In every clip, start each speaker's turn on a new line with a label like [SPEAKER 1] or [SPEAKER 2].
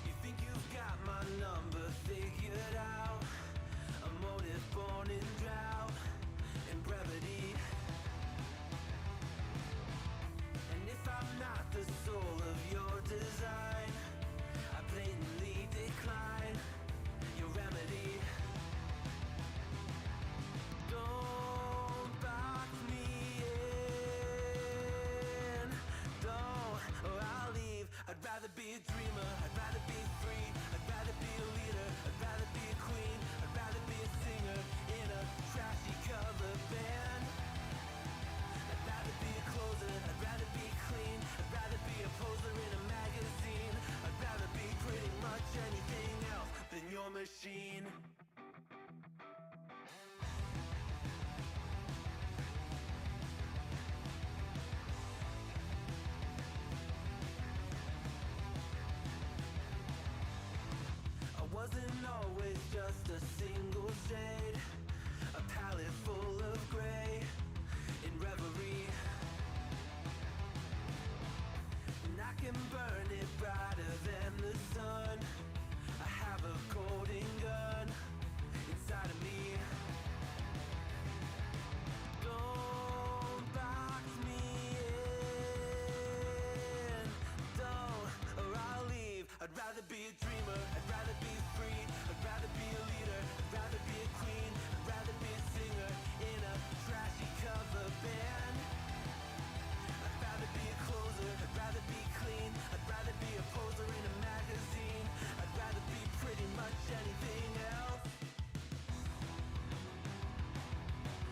[SPEAKER 1] You think you've got my number figured out? A motive born in drought and brevity. And if I'm not the soul of your design, I blatantly decline your remedy. Don't box me in, don't, or I'll leave. I'd rather be a dreamer, I'd rather be free, I'd rather be a leader, I'd rather be a queen, I'd rather be a singer in a trashy cover band. I'd rather be a closer, I'd rather be clean, I'd rather be a poser in a magazine, I'd rather be pretty much anything else than your machine. Wasn't always just a single shade, a palette full of gray in reverie. And I can burn it brighter than the sun. I have a colding gun inside of me. Don't box me in, don't, or I'll leave. I'd rather be a dreamer, I'd rather be free, I'd rather be a leader, I'd rather be a queen, I'd rather be a singer in a trashy cover band. I'd rather be a closer, I'd rather be clean, I'd rather be a poser in a magazine, I'd rather be pretty much anything else.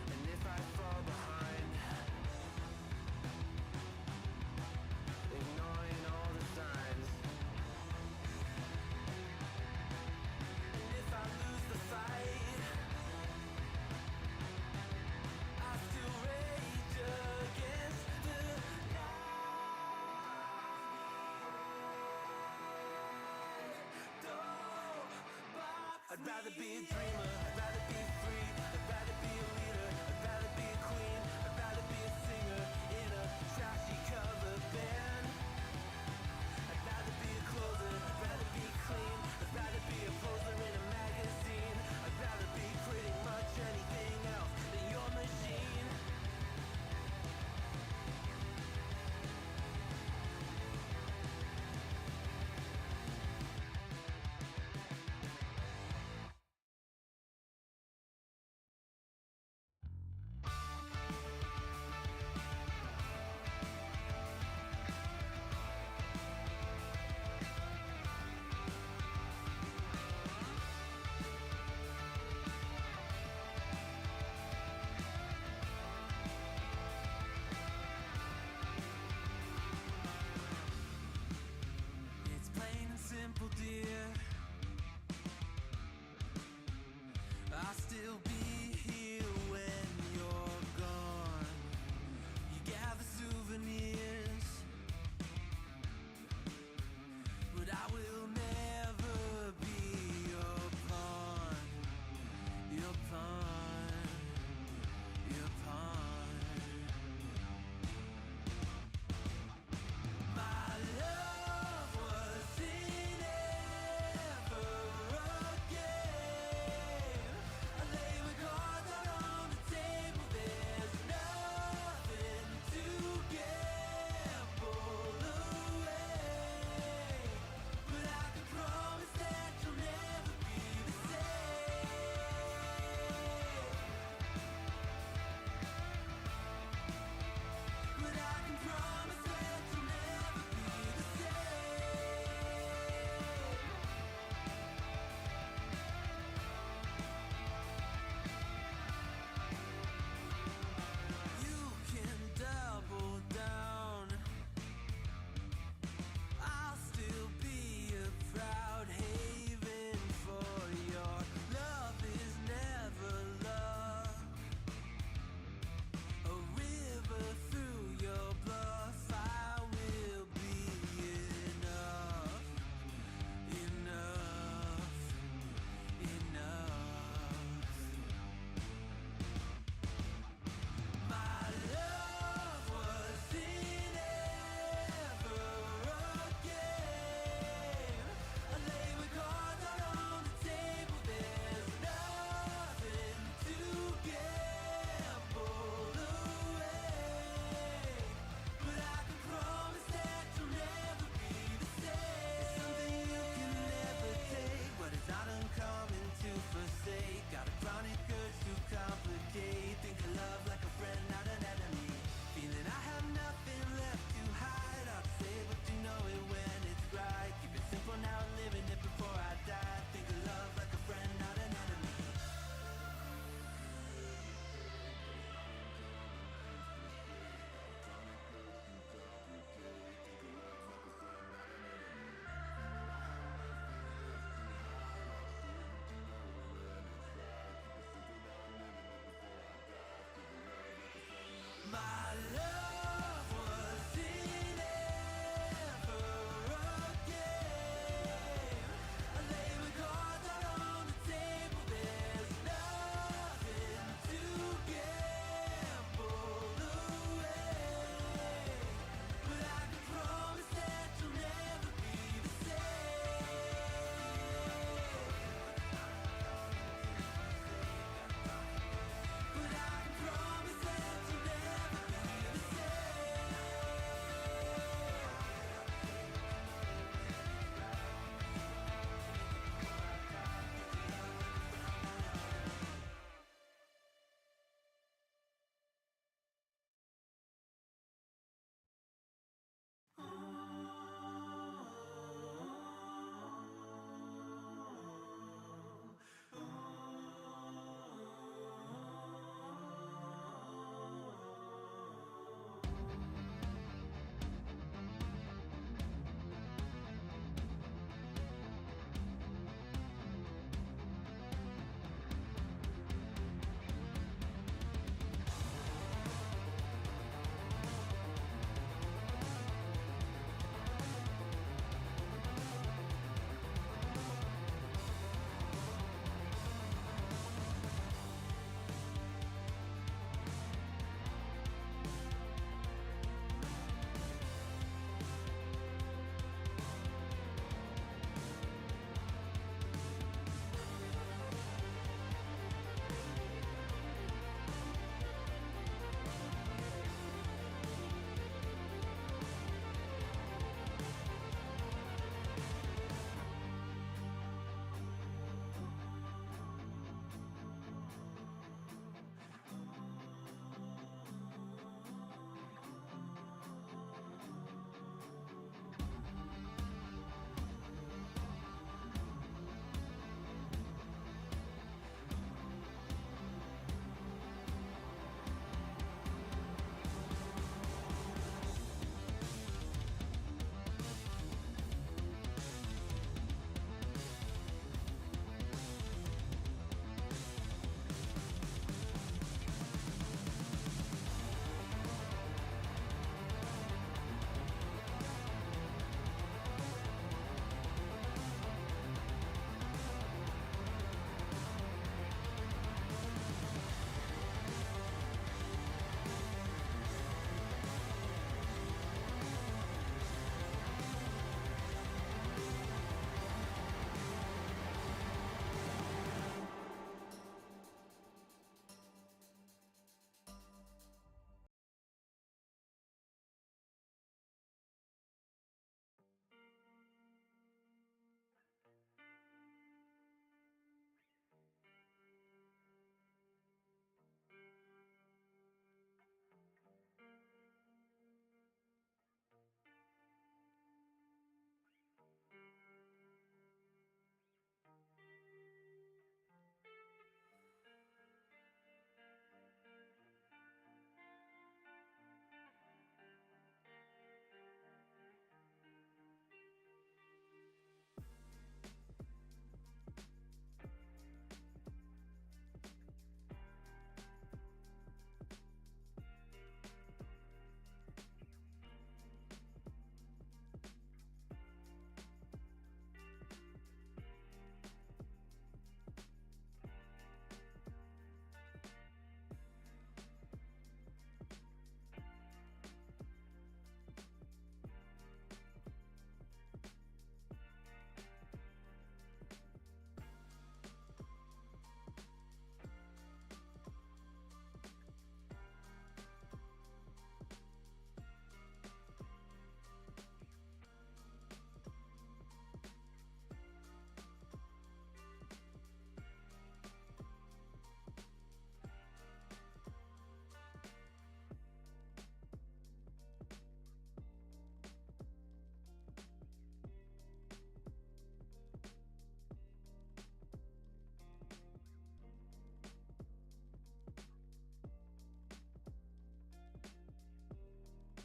[SPEAKER 1] And if I fall behind, ignoring all the signs, if I lose the fight, I still rage against the night. Don't box I'd rather be a dreamer, I'd rather be free, I'd rather be a leader, I'd rather be a queen, I'd rather be a singer in a trashy cover band. I'd rather be a closer, I'd rather be clean, I'd rather be a poser in a magazine, I'd rather be pretty much anything else than your machine.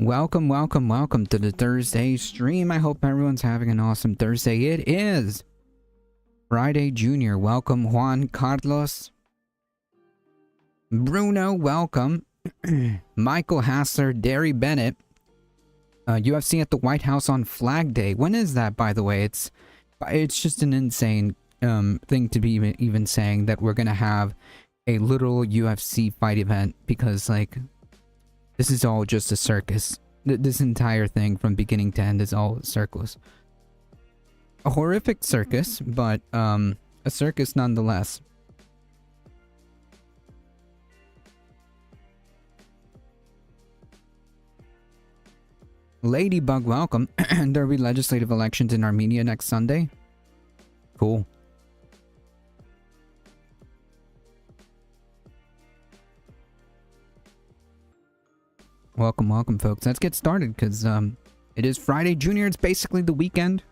[SPEAKER 2] Welcome to the Thursday stream. I hope everyone's having an awesome Thursday. It is Friday Junior. Welcome, Juan Carlos. Bruno, welcome. Michael Hassler, Derry Bennett. UFC at the White House on Flag Day. When is that, by the way? It's just an insane thing to be even saying that we're gonna have a literal UFC fight event, because like this is all just a circus. This entire thing from beginning to end is all a circus. A horrific circus, but a circus nonetheless. Ladybug, welcome. There'll be legislative elections in Armenia next Sunday. Cool. Welcome, folks. Let's get started, because it is Friday Junior. It's basically the weekend.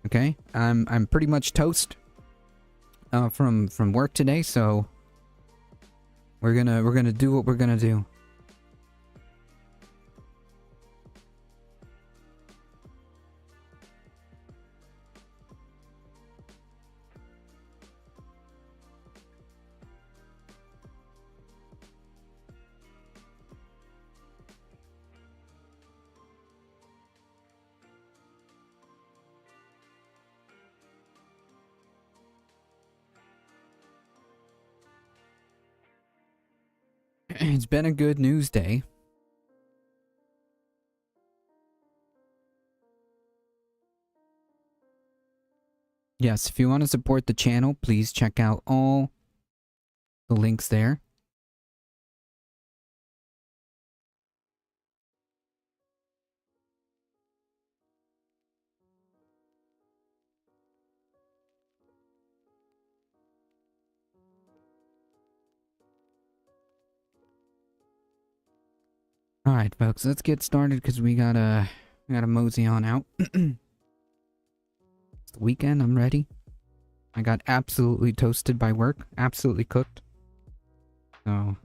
[SPEAKER 2] Okay, I'm pretty much toast from work today, so we're gonna do what we're gonna do. It's been a good news day. Yes, if you want to support the channel, please check out all the links there. Alright, folks, let's get started, because we gotta mosey on out. It's the weekend, I'm ready. I got absolutely toasted by work, absolutely cooked. So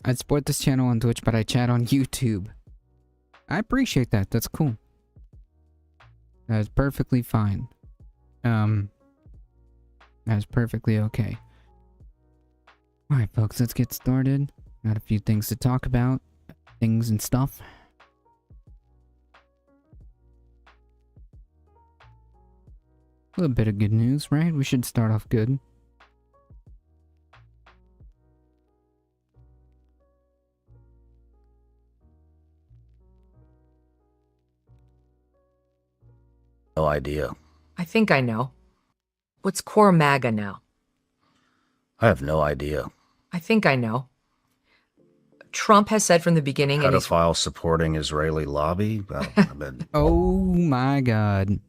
[SPEAKER 2] I support this channel on Twitch, but I chat on YouTube. I appreciate that. That's cool. That's perfectly fine. That's perfectly okay. Alright, folks, let's get started. Got a few things to talk about. Things and stuff. A little bit of good news, right? We should start off good.
[SPEAKER 3] No idea.
[SPEAKER 4] I think I know. What's Core MAGA now?
[SPEAKER 3] I have no idea.
[SPEAKER 4] I think I know. Trump has said from the beginning...
[SPEAKER 3] Pedophile supporting Israeli lobby? Well, I mean...
[SPEAKER 2] Oh my god.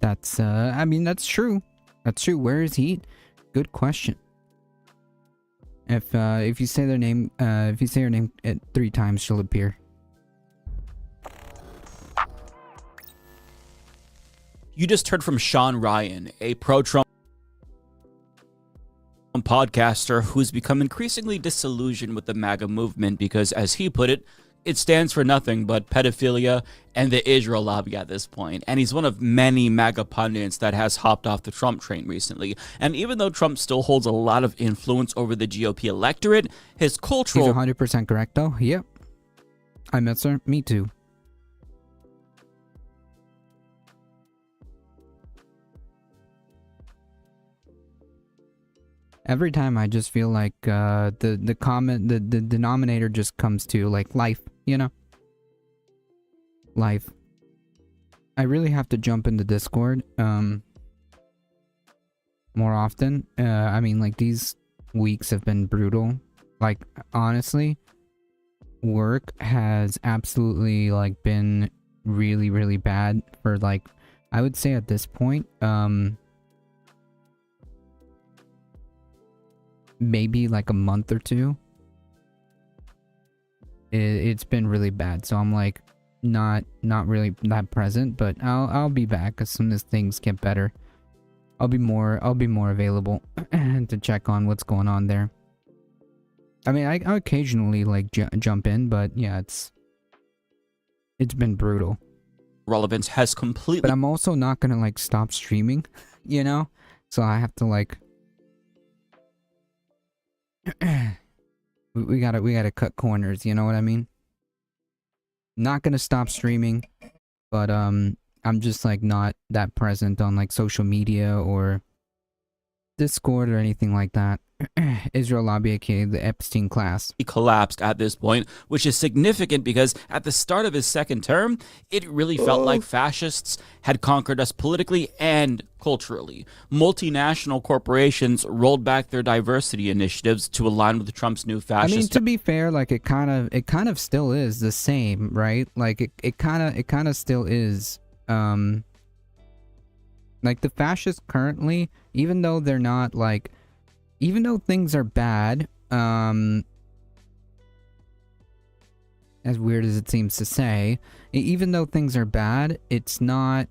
[SPEAKER 2] That's, I mean, that's true. That's true. Where is he? Good question. If you say their name, if you say her name 3 times, she'll appear.
[SPEAKER 5] You just heard from Sean Ryan, a pro-Trump podcaster who's become increasingly disillusioned with the MAGA movement because, as he put it, it stands for nothing but pedophilia and the Israel lobby at this point. And he's one of many MAGA pundits that has hopped off the Trump train recently. And even though Trump still holds a lot of influence over the GOP electorate, his cultural...
[SPEAKER 2] He's 100% correct, though. Yep. I met her. Me too. every time I just feel like the denominator just comes to like life, you know? Life. I really have to jump into Discord more often. I mean, like, these weeks have been brutal. Like, honestly, work has absolutely like been really, really bad for, like, I would say at this point, maybe like a month or two. It's been really bad, so I'm like not really that present, but I'll be back as soon as things get better. I'll be more available to check on what's going on there. I mean, I occasionally like jump in, but yeah, it's been brutal.
[SPEAKER 5] Relevance has completely.
[SPEAKER 2] But I'm also not gonna like stop streaming, you know? So I have to like we gotta cut corners, you know what I mean? Not gonna stop streaming, but I'm just like not that present on like social media or Discord or anything like that. Israel Lobby, aka the Epstein class.
[SPEAKER 5] He collapsed at this point, which is significant because at the start of his second term, it really felt like fascists had conquered us politically and culturally. Multinational corporations rolled back their diversity initiatives to align with Trump's new fascist.
[SPEAKER 2] I mean, to be fair, like it kind of still is the same, right? Like it kind of still is. Like the fascists currently, even though they're not like, even though things are bad, as weird as it seems to say, even though things are bad, it's not.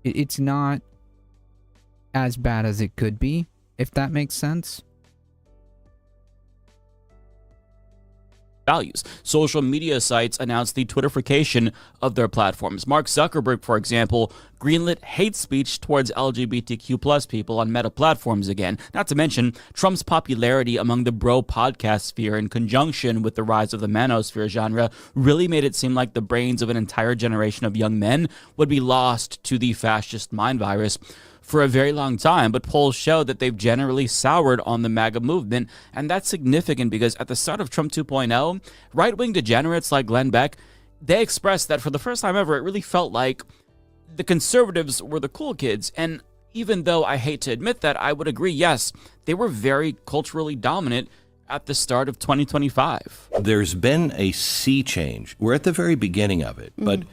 [SPEAKER 2] It's not as bad as it could be, if that makes sense.
[SPEAKER 5] Values. Social media sites announced the Twitterification of their platforms. Mark Zuckerberg, for example, greenlit hate speech towards LGBTQ plus people on Meta platforms again. Not to mention, Trump's popularity among the bro podcast sphere in conjunction with the rise of the manosphere genre really made it seem like the brains of an entire generation of young men would be lost to the fascist mind virus for a very long time, but polls show that they've generally soured on the MAGA movement, and that's significant because at the start of Trump 2.0, right-wing degenerates like Glenn Beck, they expressed that for the first time ever, it really felt like the conservatives were the cool kids, and even though I hate to admit that, I would agree, yes, they were very culturally dominant at the start of 2025.
[SPEAKER 6] There's been a sea change. We're at the very beginning of it, but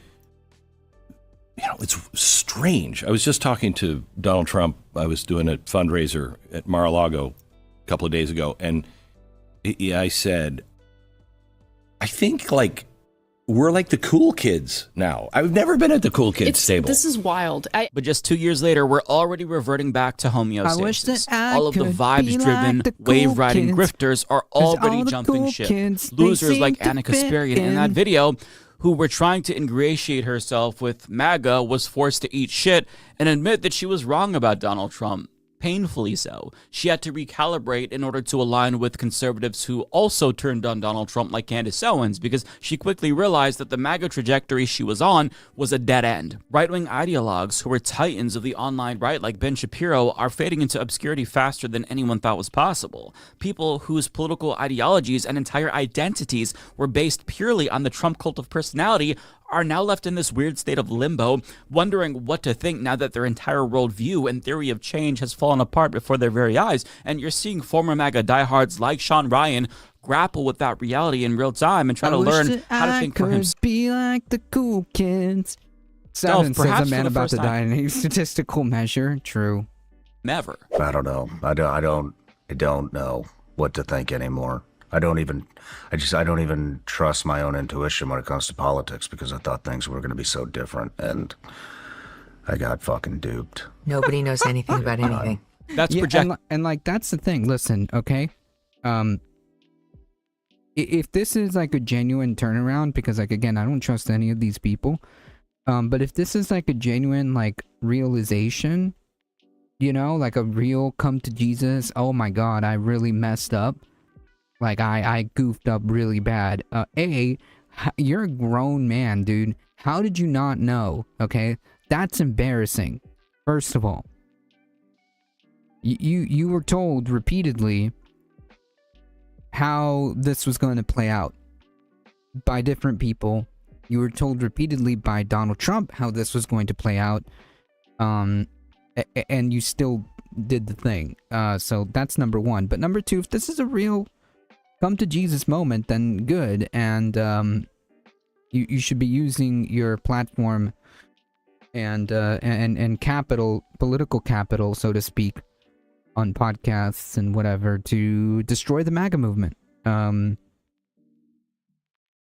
[SPEAKER 6] you know, it's strange. I was just talking to Donald Trump. I was doing a fundraiser at Mar-a-Lago a couple of days ago, and I said, I think like we're like the cool kids now. I've never been at the cool kids table.
[SPEAKER 7] This is wild.
[SPEAKER 5] But just 2 years later, we're already reverting back to homeostasis.
[SPEAKER 2] I wish that I
[SPEAKER 5] all of the
[SPEAKER 2] could
[SPEAKER 5] vibes-driven,
[SPEAKER 2] be like the cool
[SPEAKER 5] wave-riding
[SPEAKER 2] kids,
[SPEAKER 5] grifters are
[SPEAKER 2] 'cause
[SPEAKER 5] already
[SPEAKER 2] all the
[SPEAKER 5] jumping
[SPEAKER 2] cool
[SPEAKER 5] ship.
[SPEAKER 2] kids, they
[SPEAKER 5] Losers like
[SPEAKER 2] seem to
[SPEAKER 5] Anna
[SPEAKER 2] fit
[SPEAKER 5] Kasparian in that
[SPEAKER 2] in.
[SPEAKER 5] video, who were trying to ingratiate herself with MAGA, was forced to eat shit and admit that she was wrong about Donald Trump. Painfully so. She had to recalibrate in order to align with conservatives who also turned on Donald Trump like Candace Owens, because she quickly realized that the MAGA trajectory she was on was a dead end. Right-wing ideologues who were titans of the online right like Ben Shapiro are fading into obscurity faster than anyone thought was possible. People whose political ideologies and entire identities were based purely on the Trump cult of personality are now left in this weird state of limbo, wondering what to think now that their entire worldview and theory of change has fallen apart before their very eyes. And you're seeing former MAGA diehards like Sean Ryan grapple with that reality in real time and try to learn how to think for himself.
[SPEAKER 2] Be like the cool kids. Seven says a man about to die in a statistical measure. True.
[SPEAKER 5] Never.
[SPEAKER 3] I don't know. I don't know what to think anymore. I don't even trust my own intuition when it comes to politics, because I thought things were going to be so different, and I got fucking duped.
[SPEAKER 4] Nobody knows anything about anything.
[SPEAKER 5] That's
[SPEAKER 2] Yeah,
[SPEAKER 5] project.
[SPEAKER 2] and like that's the thing. Listen, okay. If this is like a genuine turnaround, because like again, I don't trust any of these people. But if this is like a genuine like realization, you know, like a real come to Jesus, oh my God, I really messed up. Like I goofed up really bad. You're a grown man, dude. How did you not know? Okay, that's embarrassing. First of all, you were told repeatedly how this was going to play out by different people. You were told repeatedly by Donald Trump how this was going to play out, and you still did the thing. So that's number one. But number two, if this is a real come to Jesus moment, then good, and you should be using your platform and political capital, so to speak, on podcasts and whatever to destroy the MAGA movement.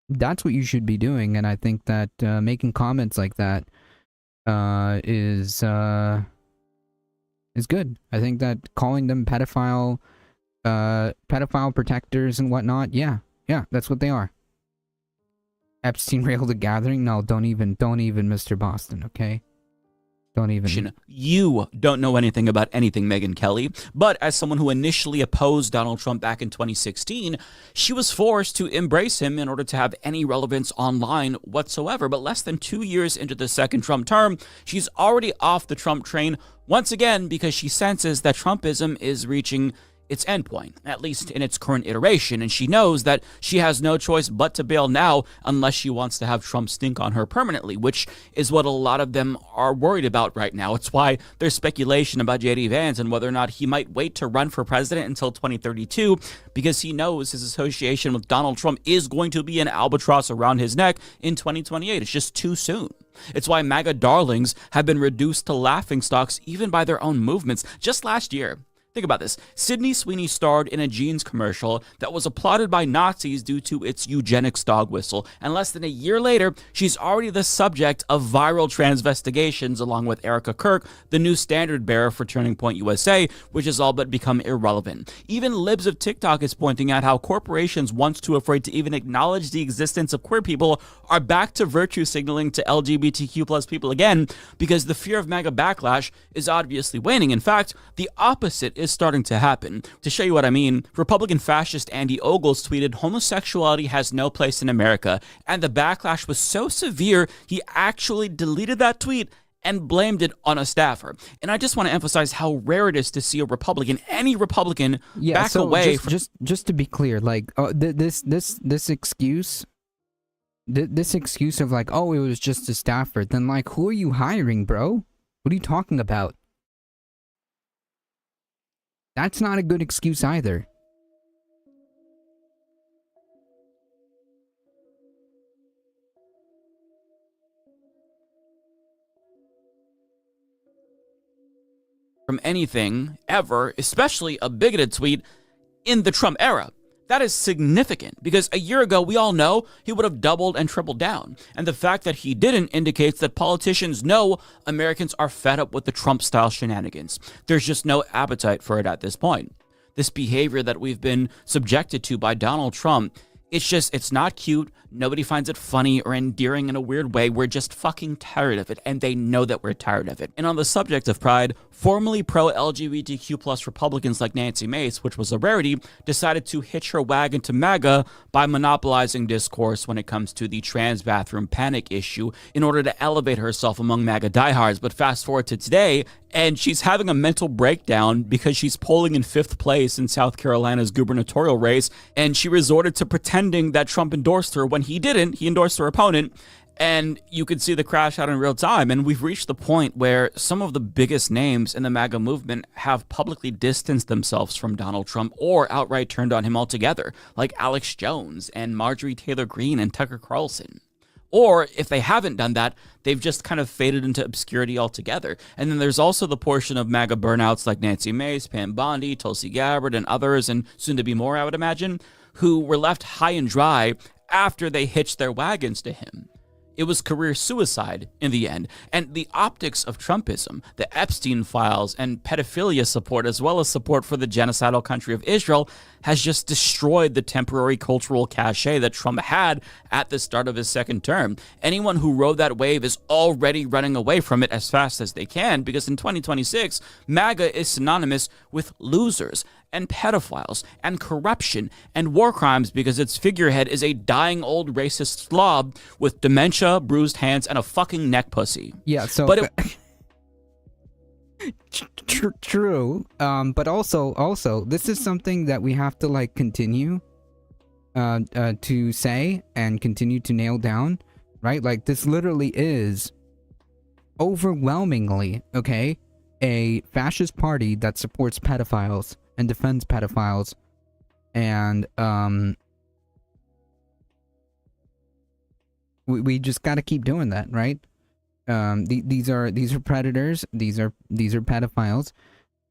[SPEAKER 2] That's what you should be doing, and I think that making comments like that is good. I think that calling them pedophile protectors and whatnot, yeah, that's what they are. Epstein railed a gathering? No, don't even, Mr. Boston, okay? Don't even.
[SPEAKER 5] You don't know anything about anything, Megyn Kelly, but as someone who initially opposed Donald Trump back in 2016, she was forced to embrace him in order to have any relevance online whatsoever. But less than 2 years into the second Trump term, she's already off the Trump train once again because she senses that Trumpism is reaching its endpoint, at least in its current iteration, and she knows that she has no choice but to bail now unless she wants to have Trump stink on her permanently, which is what a lot of them are worried about right now. It's why there's speculation about J.D. Vance and whether or not he might wait to run for president until 2032, because he knows his association with Donald Trump is going to be an albatross around his neck in 2028. It's just too soon. It's why MAGA darlings have been reduced to laughingstocks even by their own movements. Just last year, think about this. Sydney Sweeney starred in a jeans commercial that was applauded by Nazis due to its eugenics dog whistle. And less than a year later, she's already the subject of viral transvestigations along with Erica Kirk, the new standard bearer for Turning Point USA, which has all but become irrelevant. Even Libs of TikTok is pointing out how corporations once too afraid to even acknowledge the existence of queer people are back to virtue signaling to LGBTQ plus people again because the fear of MAGA backlash is obviously waning. In fact, the opposite is starting to happen. To show you what I mean, Republican fascist Andy Ogles tweeted, "Homosexuality has no place in America," and the backlash was so severe, he actually deleted that tweet and blamed it on a staffer. And I just want to emphasize how rare it is to see a Republican, any Republican, back away from...
[SPEAKER 2] Just to be clear, like, this excuse... This excuse of like, oh, it was just a staffer, then like, who are you hiring, bro? What are you talking about? That's not a good excuse either.
[SPEAKER 5] From anything, ever, especially a bigoted tweet in the Trump era. That is significant because a year ago, we all know he would have doubled and tripled down. And the fact that he didn't indicates that politicians know Americans are fed up with the Trump-style shenanigans. There's just no appetite for it at this point. This behavior that we've been subjected to by Donald Trump, it's not cute. Nobody finds it funny or endearing in a weird way. We're just fucking tired of it, and they know that we're tired of it. And on the subject of pride, formerly pro-LGBTQ plus Republicans like Nancy Mace, which was a rarity, decided to hitch her wagon to MAGA by monopolizing discourse when it comes to the trans bathroom panic issue in order to elevate herself among MAGA diehards. But fast forward to today, and she's having a mental breakdown because she's polling in 5th place in South Carolina's gubernatorial race, and she resorted to pretending that Trump endorsed her when he didn't. He endorsed her opponent, and you could see the crash out in real time. And we've reached the point where some of the biggest names in the MAGA movement have publicly distanced themselves from Donald Trump or outright turned on him altogether, like Alex Jones and Marjorie Taylor Greene and Tucker Carlson. Or if they haven't done that, they've just kind of faded into obscurity altogether. And then there's also the portion of MAGA burnouts like Nancy Mace, Pam Bondi, Tulsi Gabbard, and others, and soon to be more, I would imagine, who were left high and dry after they hitched their wagons to him. It was career suicide in the end. And the optics of Trumpism, the Epstein files, and pedophilia support, as well as support for the genocidal country of Israel, has just destroyed the temporary cultural cachet that Trump had at the start of his second term. Anyone who rode that wave is already running away from it as fast as they can, because in 2026, MAGA is synonymous with losers and pedophiles and corruption and war crimes because its figurehead is a dying old racist slob with dementia, bruised hands, and a fucking neck pussy.
[SPEAKER 2] Yeah, so...
[SPEAKER 5] But
[SPEAKER 2] True. But also, this is something that we have to like continue to say and continue to nail down, right? Like this literally is overwhelmingly, okay, a fascist party that supports pedophiles and defends pedophiles, and we just got to keep doing that, right? These are predators, these are pedophiles,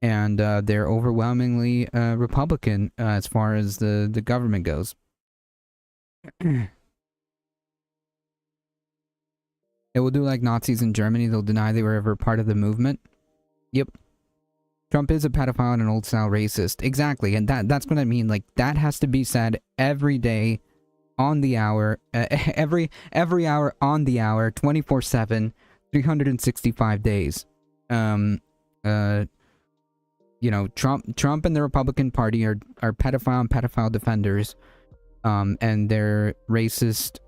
[SPEAKER 2] and they're overwhelmingly Republican as far as the government goes. It will do like Nazis in Germany. They'll deny they were ever part of the movement. Yep. Trump is a pedophile and an old-style racist. Exactly, and that's what I mean. Like, that has to be said every day, on the hour, every hour on the hour, 24/7, 365 days. You know, Trump and the Republican Party are pedophile and pedophile defenders, and they're racist,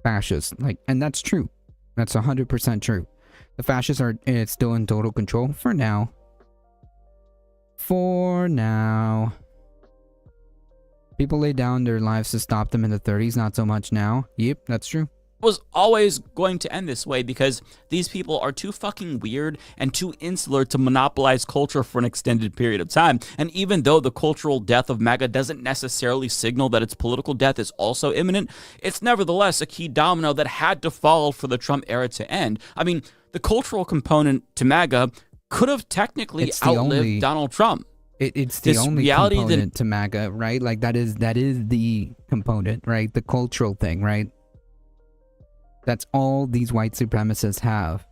[SPEAKER 2] fascists. Like, and that's true. That's 100% true. The fascists are still in total control for now. For now. People laid down their lives to stop them in the 30s, not so much now. Yep, that's true.
[SPEAKER 5] Was always going to end this way because these people are too fucking weird and too insular to monopolize culture for an extended period of time. And even though the cultural death of MAGA doesn't necessarily signal that its political death is also imminent, it's nevertheless a key domino that had to fall for the Trump era to end. I mean, the cultural component to MAGA could have technically outlived Donald Trump.
[SPEAKER 2] It's the only component to MAGA, right? Like that is the component, right? The cultural thing, right? That's all these white supremacists have.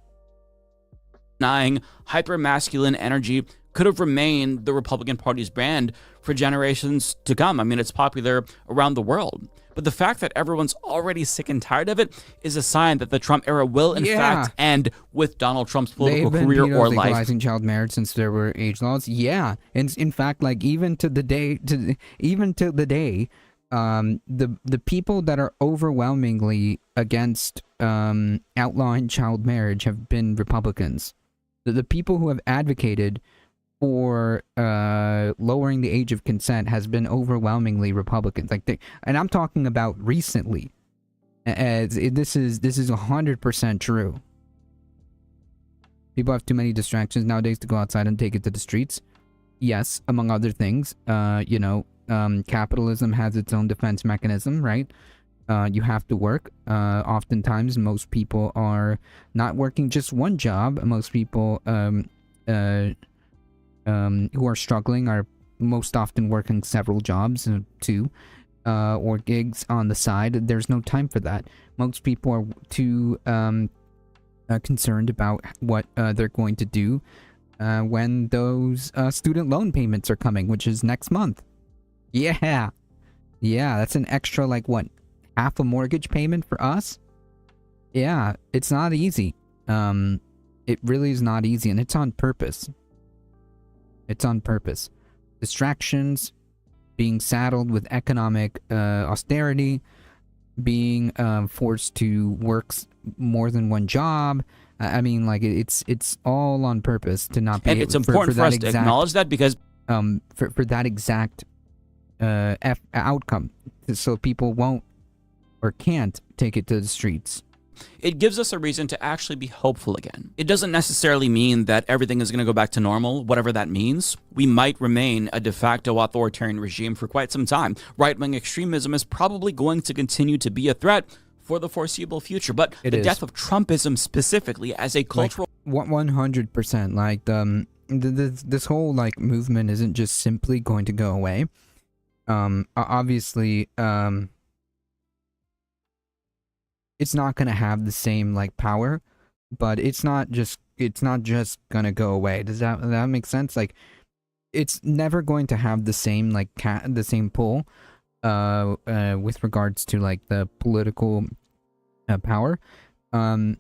[SPEAKER 5] Denying hyper-masculine energy could have remained the Republican Party's brand for generations to come. I mean, it's popular around the world. But the fact that everyone's already sick and tired of it is a sign that the Trump era will, in fact, end with Donald Trump's political career or life.
[SPEAKER 2] Legalizing child marriage since there were age laws. Yeah, and in fact, like even to the day, the people that are overwhelmingly against outlawing child marriage have been Republicans. The people who have advocated for lowering the age of consent has been overwhelmingly Republicans. Like, and I'm talking about recently. This is 100% true. People have too many distractions nowadays to go outside and take it to the streets. Yes, among other things. Capitalism has its own defense mechanism, right? You have to work. Oftentimes, most people are not working just one job. Most people who are struggling are most often working several jobs, too, or gigs on the side. There's no time for that. Most people are too concerned about what they're going to do when those student loan payments are coming, which is next month. Yeah, that's an extra, like, what, half a mortgage payment for us? Yeah, it's not easy. It really is not easy, and it's on purpose. It's on purpose. Distractions, being saddled with economic austerity, being forced to work more than one job. I mean, like, it's all on purpose to not be.
[SPEAKER 5] And it's important for us to acknowledge that because
[SPEAKER 2] for that exact outcome, so people won't or can't take it to the streets.
[SPEAKER 5] It gives us a reason to actually be hopeful again. It doesn't necessarily mean that everything is going to go back to normal, whatever that means. We might remain a de facto authoritarian regime for quite some time. Right-wing extremism is probably going to continue to be a threat for the foreseeable future, but the death of Trumpism specifically as a cultural...
[SPEAKER 2] 100%. Like, this whole, like, movement isn't just simply going to go away. Obviously, it's not going to have the same, like, power, but it's not just going to go away. Does that make sense? Like, it's never going to have the same, like, the same pull with regards to, like, the political power. But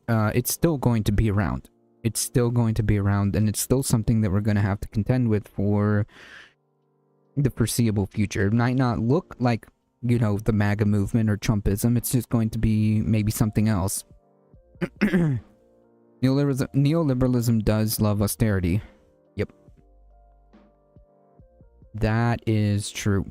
[SPEAKER 2] it's still going to be around. It's still going to be around, and it's still something that we're going to have to contend with for the foreseeable future. It might not look like, you know, the MAGA movement or Trumpism. It's just going to be maybe something else. Neoliberalism does love austerity. Yep. That is true.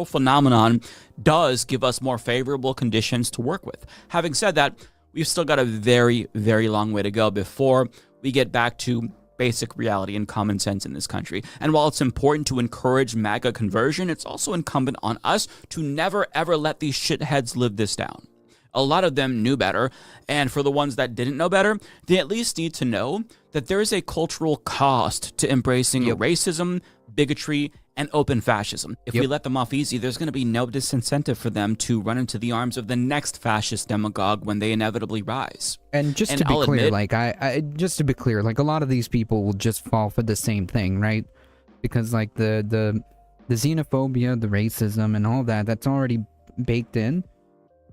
[SPEAKER 5] Phenomenon does give us more favorable conditions to work with. Having said that, we've still got a very, very long way to go before we get back to basic reality and common sense in this country. And while it's important to encourage MAGA conversion, it's also incumbent on us to never ever let these shitheads live this down. A lot of them knew better, and for the ones that didn't know better, they at least need to know that there is a cultural cost to embracing racism, bigotry, and open fascism. If we let them off easy, there's going to be no disincentive for them to run into the arms of the next fascist demagogue when they inevitably rise.
[SPEAKER 2] And just to be clear, like just to be clear, like a lot of these people will just fall for the same thing, right? Because like the xenophobia, the racism, and all that, that's already baked in.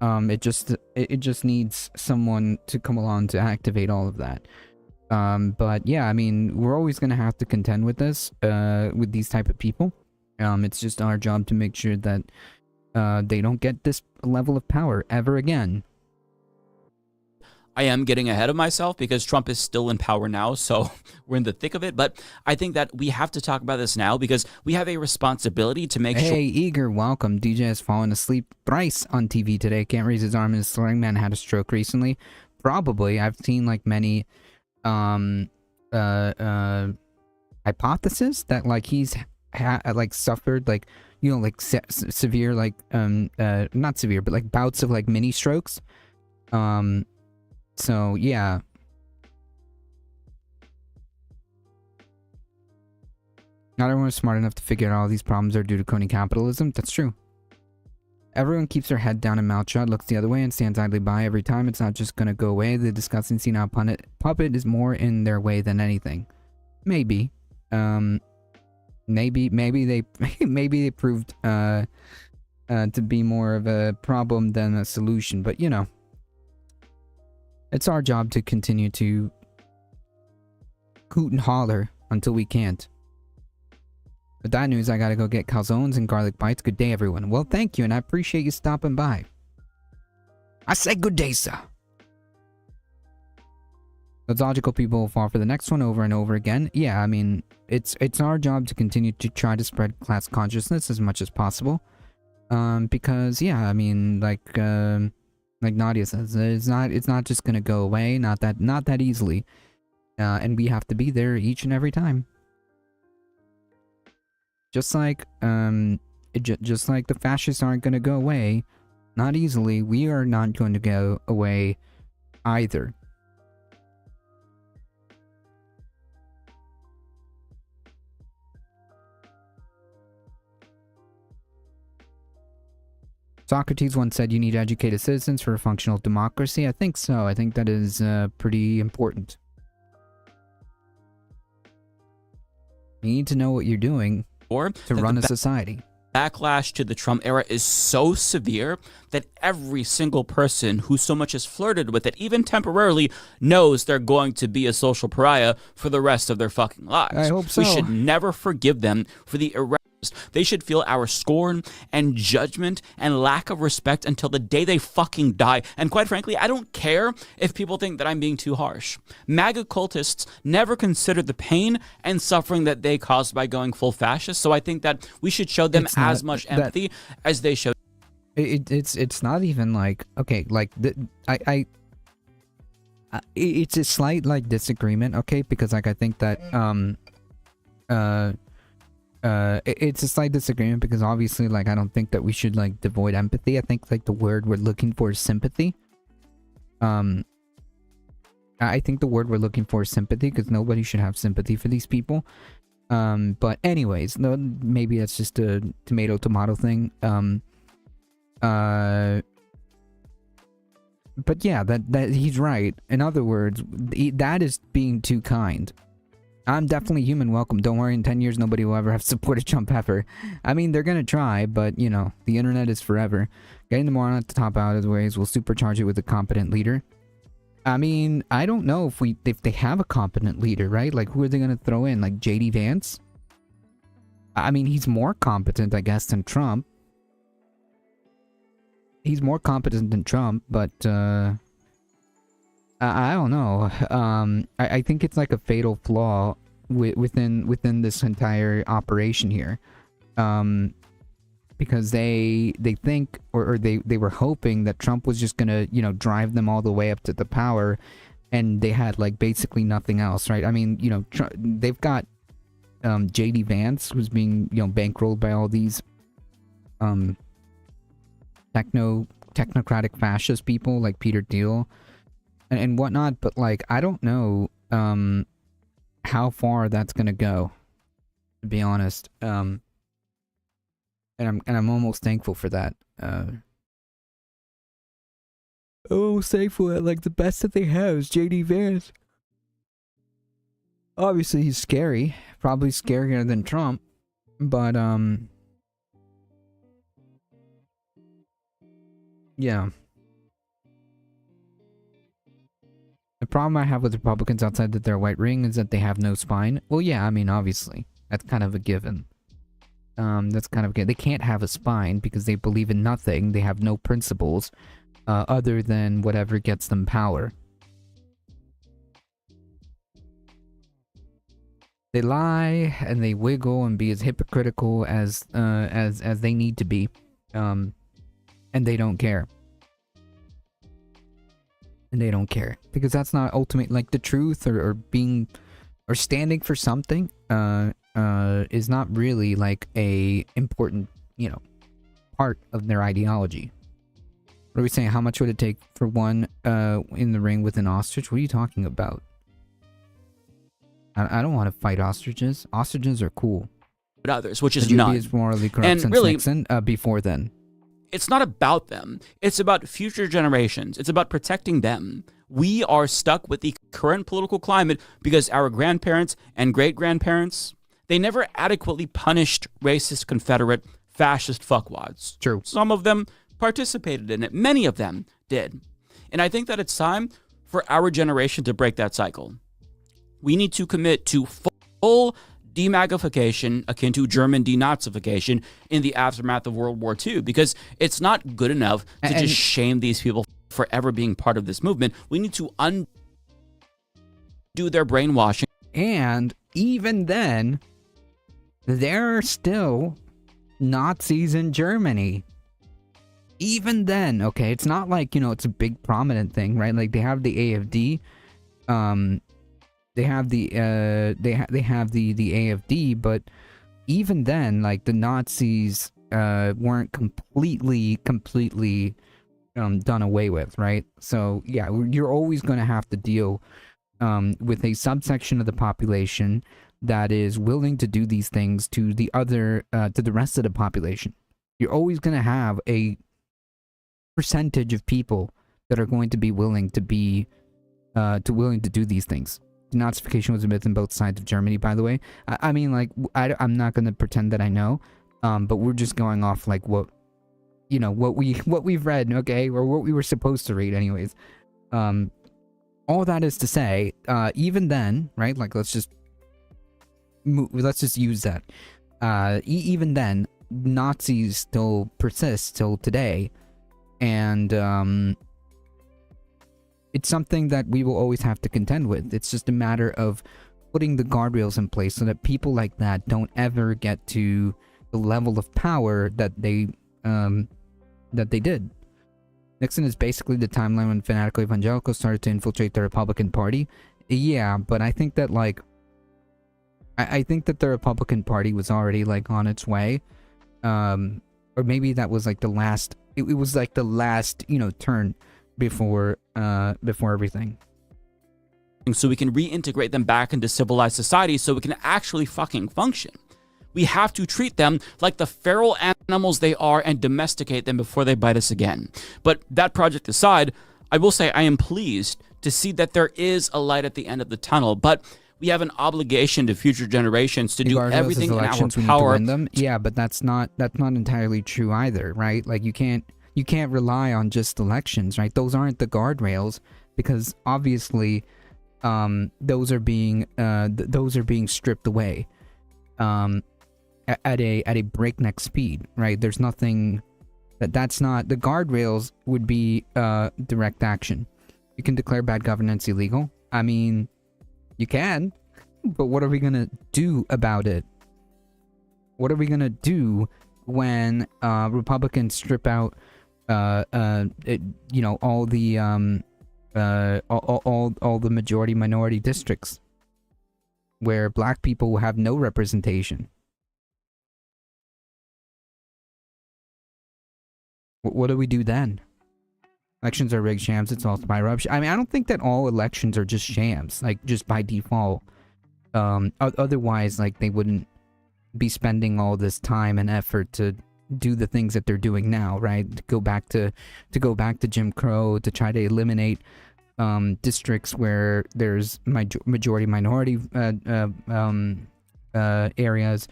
[SPEAKER 2] It just needs someone to come along to activate all of that. But yeah, I mean, we're always gonna have to contend with this, with these type of people. It's just our job to make sure that they don't get this level of power ever again.
[SPEAKER 5] I am getting ahead of myself because Trump is still in power now, so we're in the thick of it. But I think that we have to talk about this now because we have a responsibility to make sure.
[SPEAKER 2] Hey, Eager, welcome. DJ has fallen asleep thrice on TV today. Can't raise his arm, and his throwing man had a stroke recently. Probably. I've seen like many hypothesis that like he's like suffered like, you know, like severe like not severe but like bouts of like mini strokes. So yeah, not everyone is smart enough to figure out all these problems are due to crony capitalism. That's true. Everyone keeps their head down and mouth shut, looks the other way, and stands idly by every time. It's not just gonna go away. The disgusting senile puppet is more in their way than anything. Maybe. Maybe they maybe they proved to be more of a problem than a solution, but you know. It's our job to continue to hoot and holler until we can't. With that news, I gotta go get calzones and garlic bites. Good day, everyone. Well, thank you, and I appreciate you stopping by. I say good day, sir. Those logical people will fall for the next one over and over again. Yeah, I mean, it's our job to continue to try to spread class consciousness as much as possible. Because yeah, I mean, like Nadia says, it's not just gonna go away, not that easily. And we have to be there each and every time. Just like just like the fascists aren't gonna go away, not easily, we are not going to go away either. Socrates once said you need educated citizens for a functional democracy. I think so. I think that is pretty important. You need to know what you're doing to run a society.
[SPEAKER 5] Backlash to the Trump era is so severe that every single person who so much as flirted with it, even temporarily, knows they're going to be a social pariah for the rest of their fucking lives.
[SPEAKER 2] I hope so.
[SPEAKER 5] We should never forgive them for the irreverence. They should feel our scorn and judgment and lack of respect until the day they fucking die. And quite frankly, I don't care if people think that I'm being too harsh. MAGA cultists never considered the pain and suffering that they caused by going full fascist, so I think that we should show them as much empathy as they showed.
[SPEAKER 2] It's not even like, okay, like it's a slight like disagreement, okay, because like I think that it's a slight disagreement because obviously like I don't think that we should like devoid empathy. I think like the word we're looking for is sympathy. I think the word we're looking for is sympathy because nobody should have sympathy for these people. But anyways, no, maybe that's just a tomato thing. But yeah, that he's right. In other words, that is being too kind. I'm definitely human. Welcome. Don't worry, in 10 years, nobody will ever have supported Trump ever. I mean, they're gonna try, but, you know, the internet is forever. Getting the moron at the top out of the ways will supercharge it with a competent leader. I mean, I don't know if they have a competent leader, right? Like, who are they gonna throw in? Like, J.D. Vance? I mean, he's more competent, I guess, than Trump. He's more competent than Trump, but, I don't know. I think it's like a fatal flaw within this entire operation here. Because they think or they were hoping that Trump was just gonna, you know, drive them all the way up to the power, and they had like basically nothing else, right? I mean, you know, they've got JD Vance, who's being, you know, bankrolled by all these technocratic fascist people like Peter Thiel and whatnot, but like I don't know how far that's gonna go, to be honest. And I'm almost thankful for that. Almost thankful that like the best that they have is JD Vance. Obviously he's scary, probably scarier than Trump, but yeah. The problem I have with Republicans outside that their white ring is that they have no spine. Well, yeah, I mean, obviously. That's kind of a given. That's kind of good. They can't have a spine because they believe in nothing. They have no principles other than whatever gets them power. They lie and they wiggle and be as hypocritical as they need to be, and they don't care. And they don't care because that's not ultimate, like the truth or being or standing for something is not really like a important, you know, part of their ideology. What are we saying? How much would it take for one in the ring with an ostrich? What are you talking about? I don't want to fight ostriches. Ostriches are cool.
[SPEAKER 5] But others, which is
[SPEAKER 2] Would you
[SPEAKER 5] none.
[SPEAKER 2] be as morally corrupt
[SPEAKER 5] And
[SPEAKER 2] since
[SPEAKER 5] really-
[SPEAKER 2] Nixon before then?
[SPEAKER 5] It's not about them. It's about future generations. It's about protecting them. We are stuck with the current political climate because our grandparents and great-grandparents, they never adequately punished racist, Confederate, fascist fuckwads.
[SPEAKER 2] True.
[SPEAKER 5] Some of them participated in it. Many of them did. And I think that it's time for our generation to break that cycle. We need to commit to full demagnification akin to German denazification in the aftermath of World War II, because it's not good enough to
[SPEAKER 2] And-
[SPEAKER 5] just shame these people for ever being part of this movement. We need to undo their brainwashing.
[SPEAKER 2] And even then, there are still Nazis in Germany. Even then, okay, it's not like, you know, it's a big prominent thing, right? Like they have the AFD, they have the they have the AFD, but even then, like the Nazis weren't completely done away with, right? So yeah, you're always going to have to deal with a subsection of the population that is willing to do these things to the other to the rest of the population. You're always going to have a percentage of people that are going to be willing to do these things. Denazification was a myth on both sides of Germany, by the way. I mean, like, I'm not going to pretend that I know, but we're just going off like what, you know, what we've read, okay, or what we were supposed to read, anyways. All that is to say, even then, right? Like, let's just use that. Even then, Nazis still persist till today, and it's something that we will always have to contend with. It's just a matter of putting the guardrails in place so that people like that don't ever get to the level of power that they did. Nixon is basically the timeline when fanatical evangelicals started to infiltrate the Republican Party. Yeah, but I think that like I think that the Republican Party was already like on its way. Or maybe that was like the last it was like the last, you know, turn before everything.
[SPEAKER 5] So we can reintegrate them back into civilized society so we can actually fucking function. We have to treat them like the feral animals they are and domesticate them before they bite us again. But that project aside, I will say I am pleased to see that there is a light at the end of the tunnel, but we have an obligation to future generations to do
[SPEAKER 2] Regardless of
[SPEAKER 5] everything in our
[SPEAKER 2] elections, we need to
[SPEAKER 5] power.
[SPEAKER 2] win them. Yeah, but that's not entirely true either, right? Like you can't rely on just elections, right? Those aren't the guardrails because obviously those are being stripped away at a breakneck speed, right? There's nothing that's not the guardrails would be direct action. You can declare bad governance illegal. I mean, you can, but what are we gonna do about it? What are we gonna do when Republicans strip out, all the all the majority minority districts where black people will have no representation? What do we do then? Elections are rigged, shams, it's all spy rupture. I mean, I don't think that all elections are just shams, like, just by default. Otherwise, like, they wouldn't be spending all this time and effort to do the things that they're doing now, right? To go back to Jim Crow, to try to eliminate districts where there's majority minority areas,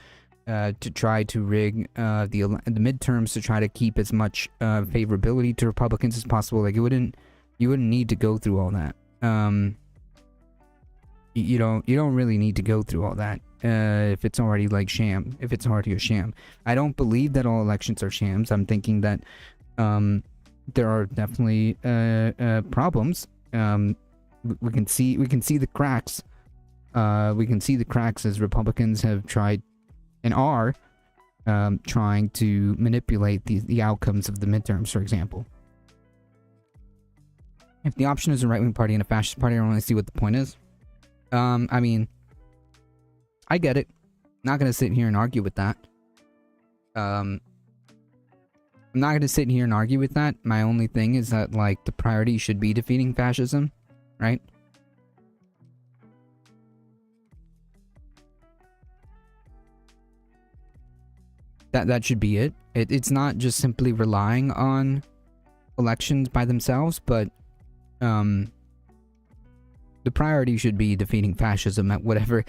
[SPEAKER 2] to try to rig the midterms to try to keep as much favorability to Republicans as possible. Like, you wouldn't need to go through all that. You don't really need to go through all that if it's already like sham. If it's already a sham, I don't believe that all elections are shams. I'm thinking that there are definitely problems. We can see the cracks. We can see the cracks as Republicans have tried and are trying to manipulate the outcomes of the midterms, for example. If the option is a right-wing party and a fascist party, I don't really see what the point is. I mean, I get it. Not gonna sit here and argue with that. I'm not gonna sit here and argue with that. My only thing is that, like, the priority should be defeating fascism, right? That should be it. It's not just simply relying on elections by themselves, but the priority should be defeating fascism at whatever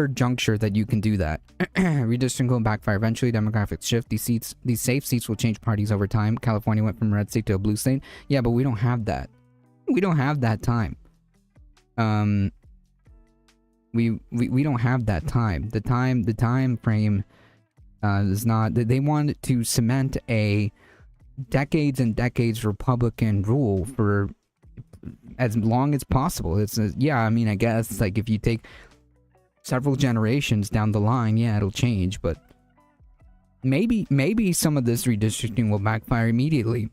[SPEAKER 2] juncture that you can do that. Redistricting will backfire eventually. Demographics shift. These safe seats will change parties over time. California went from a red state to a blue state. Yeah, but we don't have that. We don't have that time. We don't have that time. The time frame is not. They want to cement a decades and decades Republican rule for as long as possible. Yeah, I mean, I guess, like, if you take several generations down the line, yeah, it'll change, but maybe some of this redistricting will backfire immediately.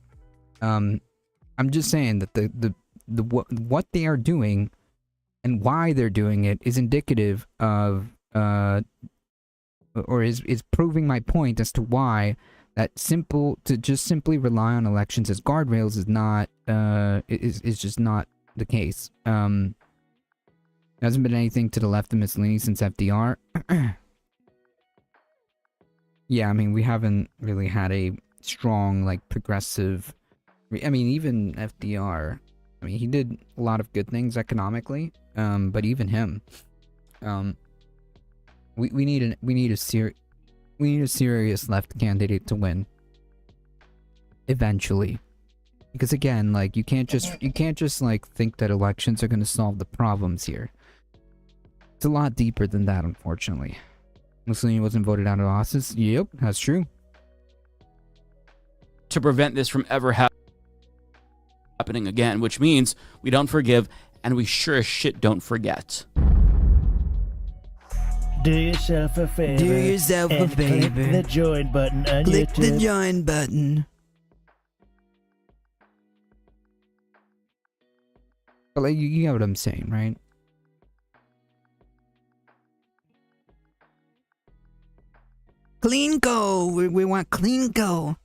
[SPEAKER 2] I'm just saying that what they are doing and why they're doing it is indicative of or is proving my point as to why that just simply rely on elections as guardrails is not is just not the case. There hasn't been anything to the left of Mussolini since FDR. Yeah, I mean, we haven't really had a strong, like, progressive. I mean, even FDR. I mean, he did a lot of good things economically. But even him, we need a serious left candidate to win eventually, because again, like, you can't just like think that elections are going to solve the problems here. It's a lot deeper than that, unfortunately. Mussolini wasn't voted out of office. Yep, that's true.
[SPEAKER 5] To prevent this from ever happening again, which means we don't forgive and we sure as shit don't forget.
[SPEAKER 7] Do yourself a favor.
[SPEAKER 2] Do yourself a
[SPEAKER 7] and
[SPEAKER 2] favor.
[SPEAKER 7] Click the join button on
[SPEAKER 2] Click the
[SPEAKER 7] YouTube.
[SPEAKER 2] join button. But, like, you get what I'm saying, right? Clean go. We want clean go.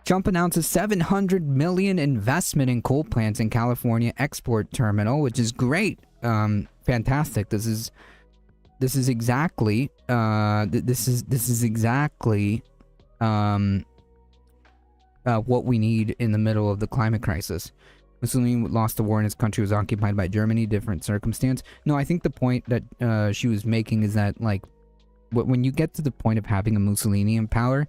[SPEAKER 2] Trump announces $700 million investment in coal plants in California export terminal, which is great. Fantastic. This is exactly what we need in the middle of the climate crisis. Mussolini lost the war and his country was occupied by Germany. Different circumstance. No, I think the point that she was making is that, like, when you get to the point of having a Mussolini in power,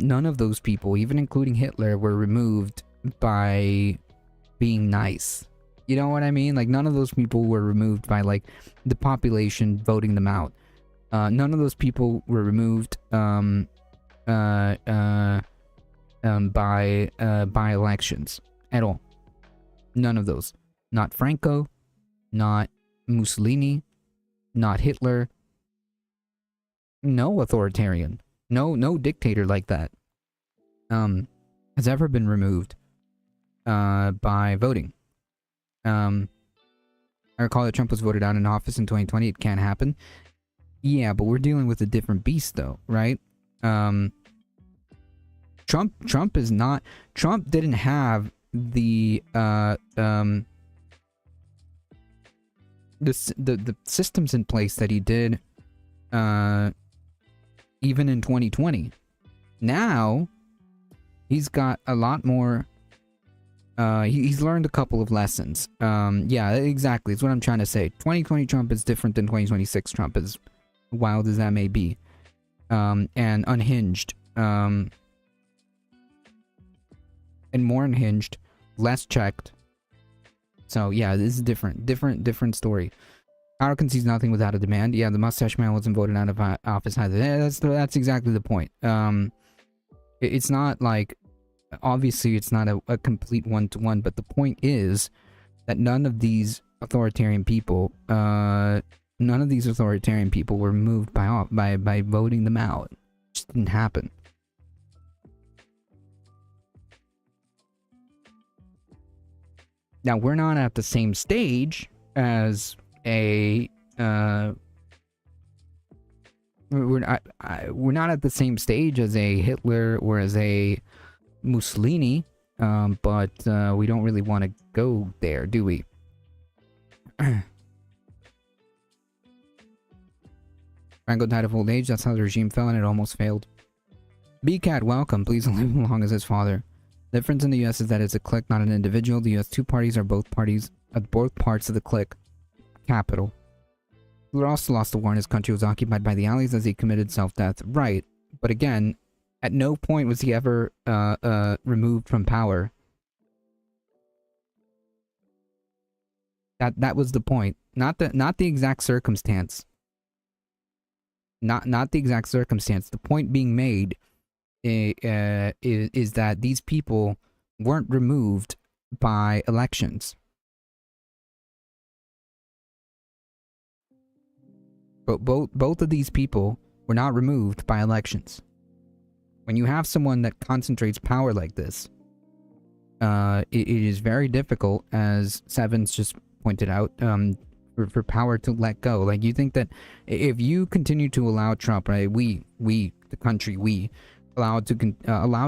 [SPEAKER 2] none of those people, even including Hitler, were removed by being nice. You know what I mean? Like, none of those people were removed by, like, the population voting them out. None of those people were removed by elections at all. None of those. Not Franco, not Mussolini, not Hitler. No authoritarian, no dictator like that has ever been removed by voting. I recall that Trump was voted out in office in 2020. It can't happen. Yeah, but we're dealing with a different beast, though, right? Trump didn't have the systems in place that he did even in 2020. Now he's got a lot more. He's learned a couple of lessons. Yeah, exactly. It's what I'm trying to say. 2020 Trump is different than 2026 Trump, as wild as that may be, and unhinged, and more unhinged, less checked. So yeah, this is different story. Power concedes nothing without a demand. Yeah, the mustache man wasn't voted out of office either. Yeah, that's exactly the point. It's not like, obviously it's not a complete one-to-one, but the point is that none of these authoritarian people were moved by voting them out. It just didn't happen. Now, we're not at the same stage as we're not at the same stage as a Hitler or as a Mussolini, but we don't really want to go there, do we? Franco died of old age. That's how the regime fell, and it almost failed. BCAT, welcome. Please live along as his father. The difference in the U.S. is that it's a clique, not an individual. The U.S. two parties are both parties at both parts of the clique. Capital. Hitler also lost the war, and his country was occupied by the Allies as he committed self-death. Right, but again, at no point was he ever removed from power. That was the point. Not the exact circumstance. Not the exact circumstance. The point being made is that these people weren't removed by elections. But both of these people were not removed by elections. When you have someone that concentrates power like this, it is very difficult, as Sevens just pointed out, for power to let go. Like, you think that if you continue to allow Trump, right, we the country, allow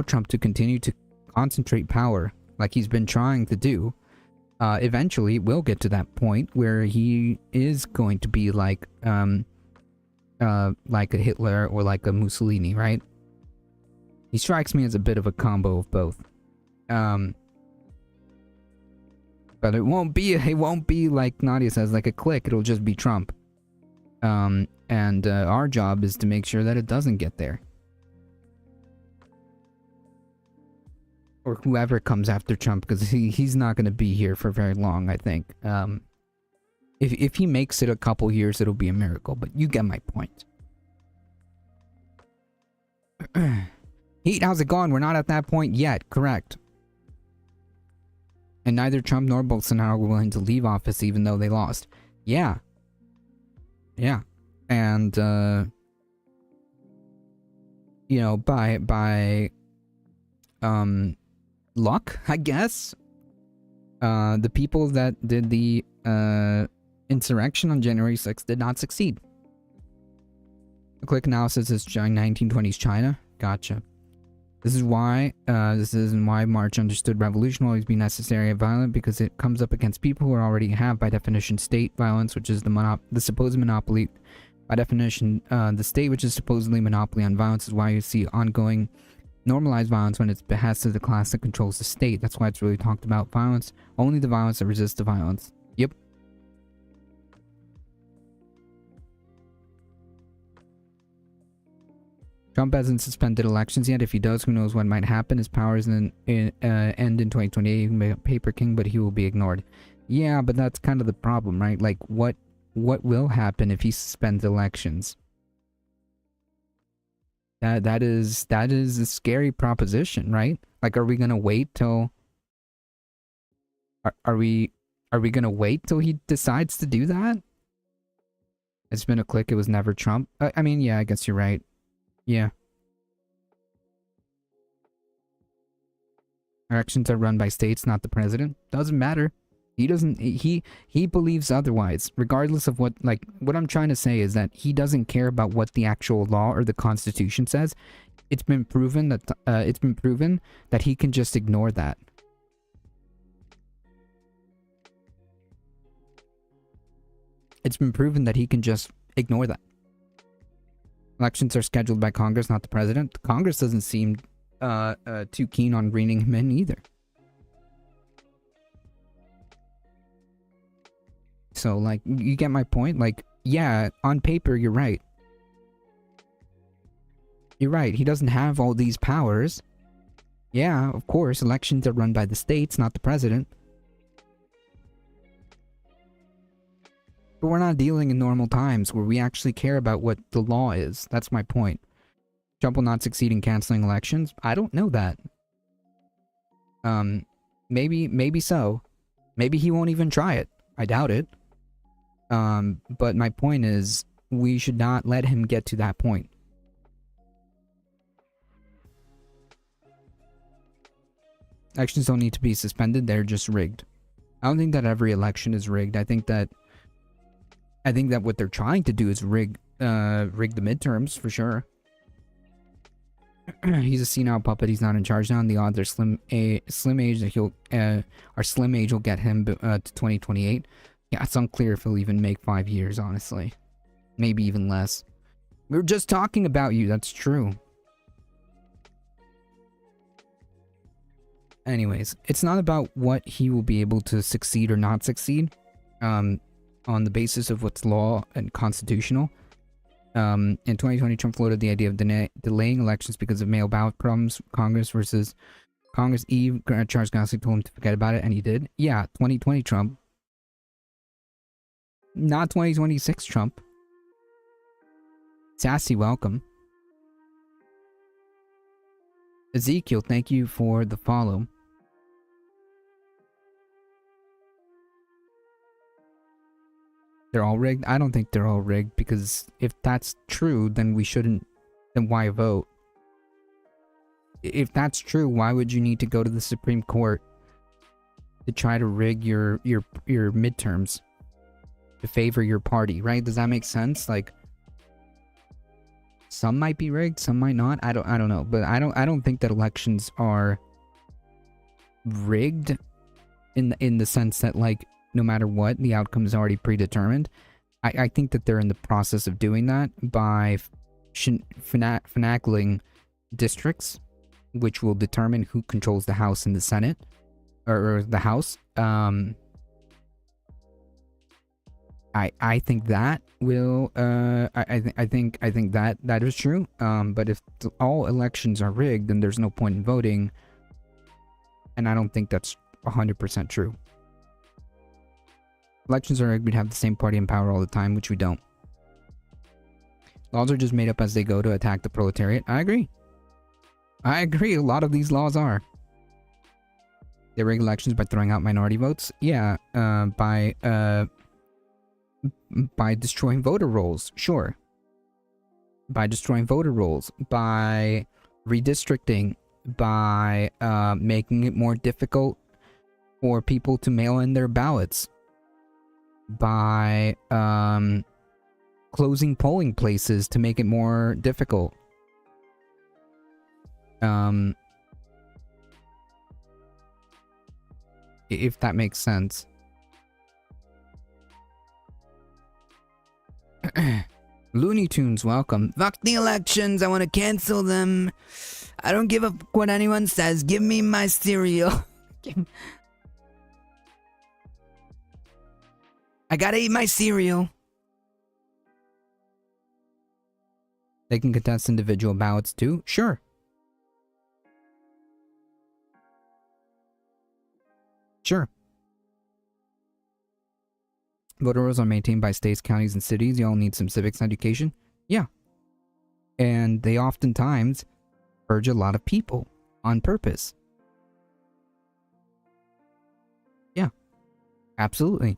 [SPEAKER 2] Trump to continue to concentrate power like he's been trying to do, eventually we'll get to that point where he is going to be like a Hitler or like a Mussolini, right? He strikes me as a bit of a combo of both. But it won't be like Nadia says, like a clique. It'll just be Trump. And our job is to make sure that it doesn't get there. Or whoever comes after Trump, because he's not going to be here for very long, I think. If he makes it a couple years, it'll be a miracle, but you get my point. Heat, how's it going? We're not at that point yet, correct. And neither Trump nor Bolsonaro were willing to leave office even though they lost. Yeah. Yeah. And, you know, by luck, I guess, the people that did the insurrection on January 6th did not succeed. A quick analysis is 1920s China. Gotcha. This is why March understood revolution will always be necessary and violent, because it comes up against people who already have, by definition, state violence, which is the supposed monopoly. By definition, the state, which is supposedly monopoly on violence, is why you see ongoing normalized violence when it's behest of the class that controls the state. That's why it's really talked about violence. Only the violence that resists the violence. Yep. Trump hasn't suspended elections yet. If he does, who knows what might happen. His powers end in 2028. He can be a paper king, but he will be ignored. Yeah, but that's kind of the problem, right? Like, what will happen if he suspends elections? That is a scary proposition, right? Like, are we gonna wait till? Are we gonna wait till he decides to do that? It's been a click. It was never Trump. I mean, yeah, I guess you're right. Yeah. Elections are run by states, not the president. Doesn't matter. He doesn't. He believes otherwise. Regardless of what, like, what I'm trying to say is that he doesn't care about what the actual law or the Constitution says. It's been proven that he can just ignore that. It's been proven that he can just ignore that. Elections are scheduled by Congress, not the president. Congress doesn't seem too keen on reining him in either. So, like, you get my point? Like, yeah, on paper, you're right. You're right. He doesn't have all these powers. Yeah, of course, elections are run by the states, not the president. But we're not dealing in normal times where we actually care about what the law is. That's my point. Trump will not succeed in canceling elections? I don't know that. Maybe so. Maybe he won't even try it. I doubt it. But my point is, we should not let him get to that point. Elections don't need to be suspended, they're just rigged. I don't think that every election is rigged. I think that what they're trying to do is rig the midterms for sure. He's a senile puppet. He's not in charge now, and the odds are slim age that slim age will get him to 2028. Yeah, it's unclear if he'll even make 5 years. Honestly, maybe even less. We were just talking about you. That's true. Anyways, it's not about what he will be able to succeed or not succeed. On the basis of what's law and constitutional. In 2020, Trump floated the idea of delaying elections because of mail ballot problems. Congress. Eve, Charles Grassley told him to forget about it, and he did. Yeah, 2020 Trump. Not 2026 Trump. Sassy, welcome. Ezekiel, thank you for the follow. They're all rigged? I don't think they're all rigged, because if that's true, then why vote? If that's true, why would you need to go to the Supreme Court to try to rig your midterms to favor your party, right? Does that make sense? Like, some might be rigged, some might not. I don't know, but I don't think that elections are rigged in the sense that, like, no matter what, the outcome is already predetermined. I think that they're in the process of doing that by finagling districts, which will determine who controls the House and the Senate, or the House. I think that will. I think that is true. But if all elections are rigged, then there's no point in voting, and I don't think that's 100% true. Elections are rigged, we'd have the same party in power all the time, which we don't. Laws are just made up as they go to attack the proletariat. I agree. A lot of these laws are. They rig elections by throwing out minority votes. Yeah, by destroying voter rolls. Sure. By destroying voter rolls. By redistricting. By making it more difficult for people to mail in their ballots. By closing polling places to make it more difficult. If that makes sense. Looney Tunes, welcome. Fuck the elections, I want to cancel them. I don't give a fuck what anyone says. Give me my cereal. I gotta eat my cereal. They can contest individual ballots too? Sure. Sure. Voter rolls are maintained by states, counties, and cities. You all need some civics education. Yeah. And they oftentimes purge a lot of people on purpose. Yeah. Absolutely.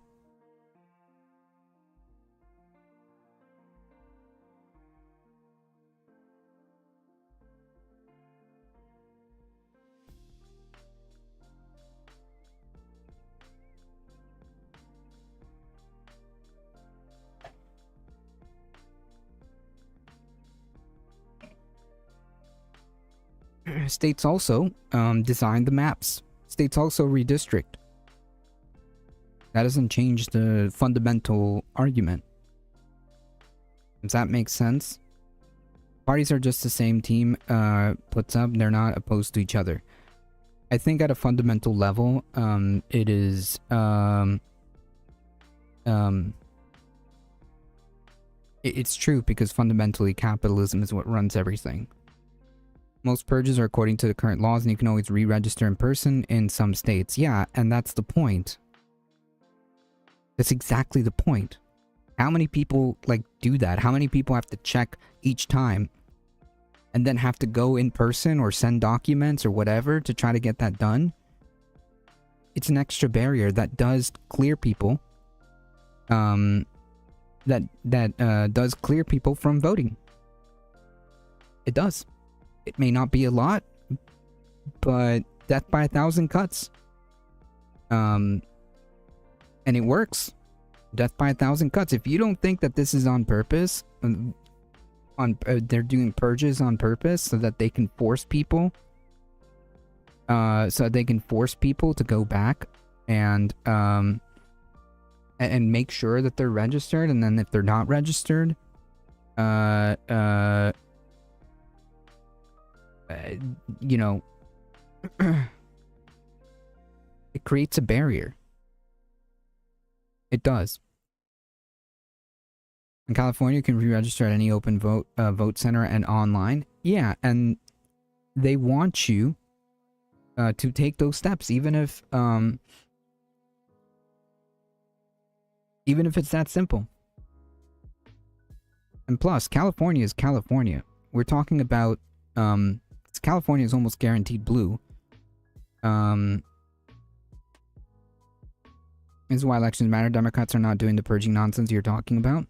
[SPEAKER 2] States also design the maps. States also redistrict. That doesn't change the fundamental argument. Does that make sense? Parties are just the same team puts up. They're not opposed to each other. I think at a fundamental level, it is it's true because fundamentally capitalism is what runs everything. Most purges are according to the current laws, and you can always re-register in person in some states. Yeah, and that's the point. That's exactly the point. How many people, like, do that? How many people have to check each time? And then have to go in person or send documents or whatever to try to get that done? It's an extra barrier that does clear people. That does clear people from voting. It does. It may not be a lot, but death by 1,000 cuts. And it works. Death by 1,000 cuts. If you don't think that this is on purpose, they're doing purges on purpose so that they can force people, to go back and make sure that they're registered, and then if they're not registered, you know, it creates a barrier. It does. In California, you can re-register at any open vote center and online. Yeah, and they want you to take those steps, even if it's that simple. And plus, California is California. We're talking about California is almost guaranteed blue. This is why elections matter. Democrats are not doing the purging nonsense you're talking about.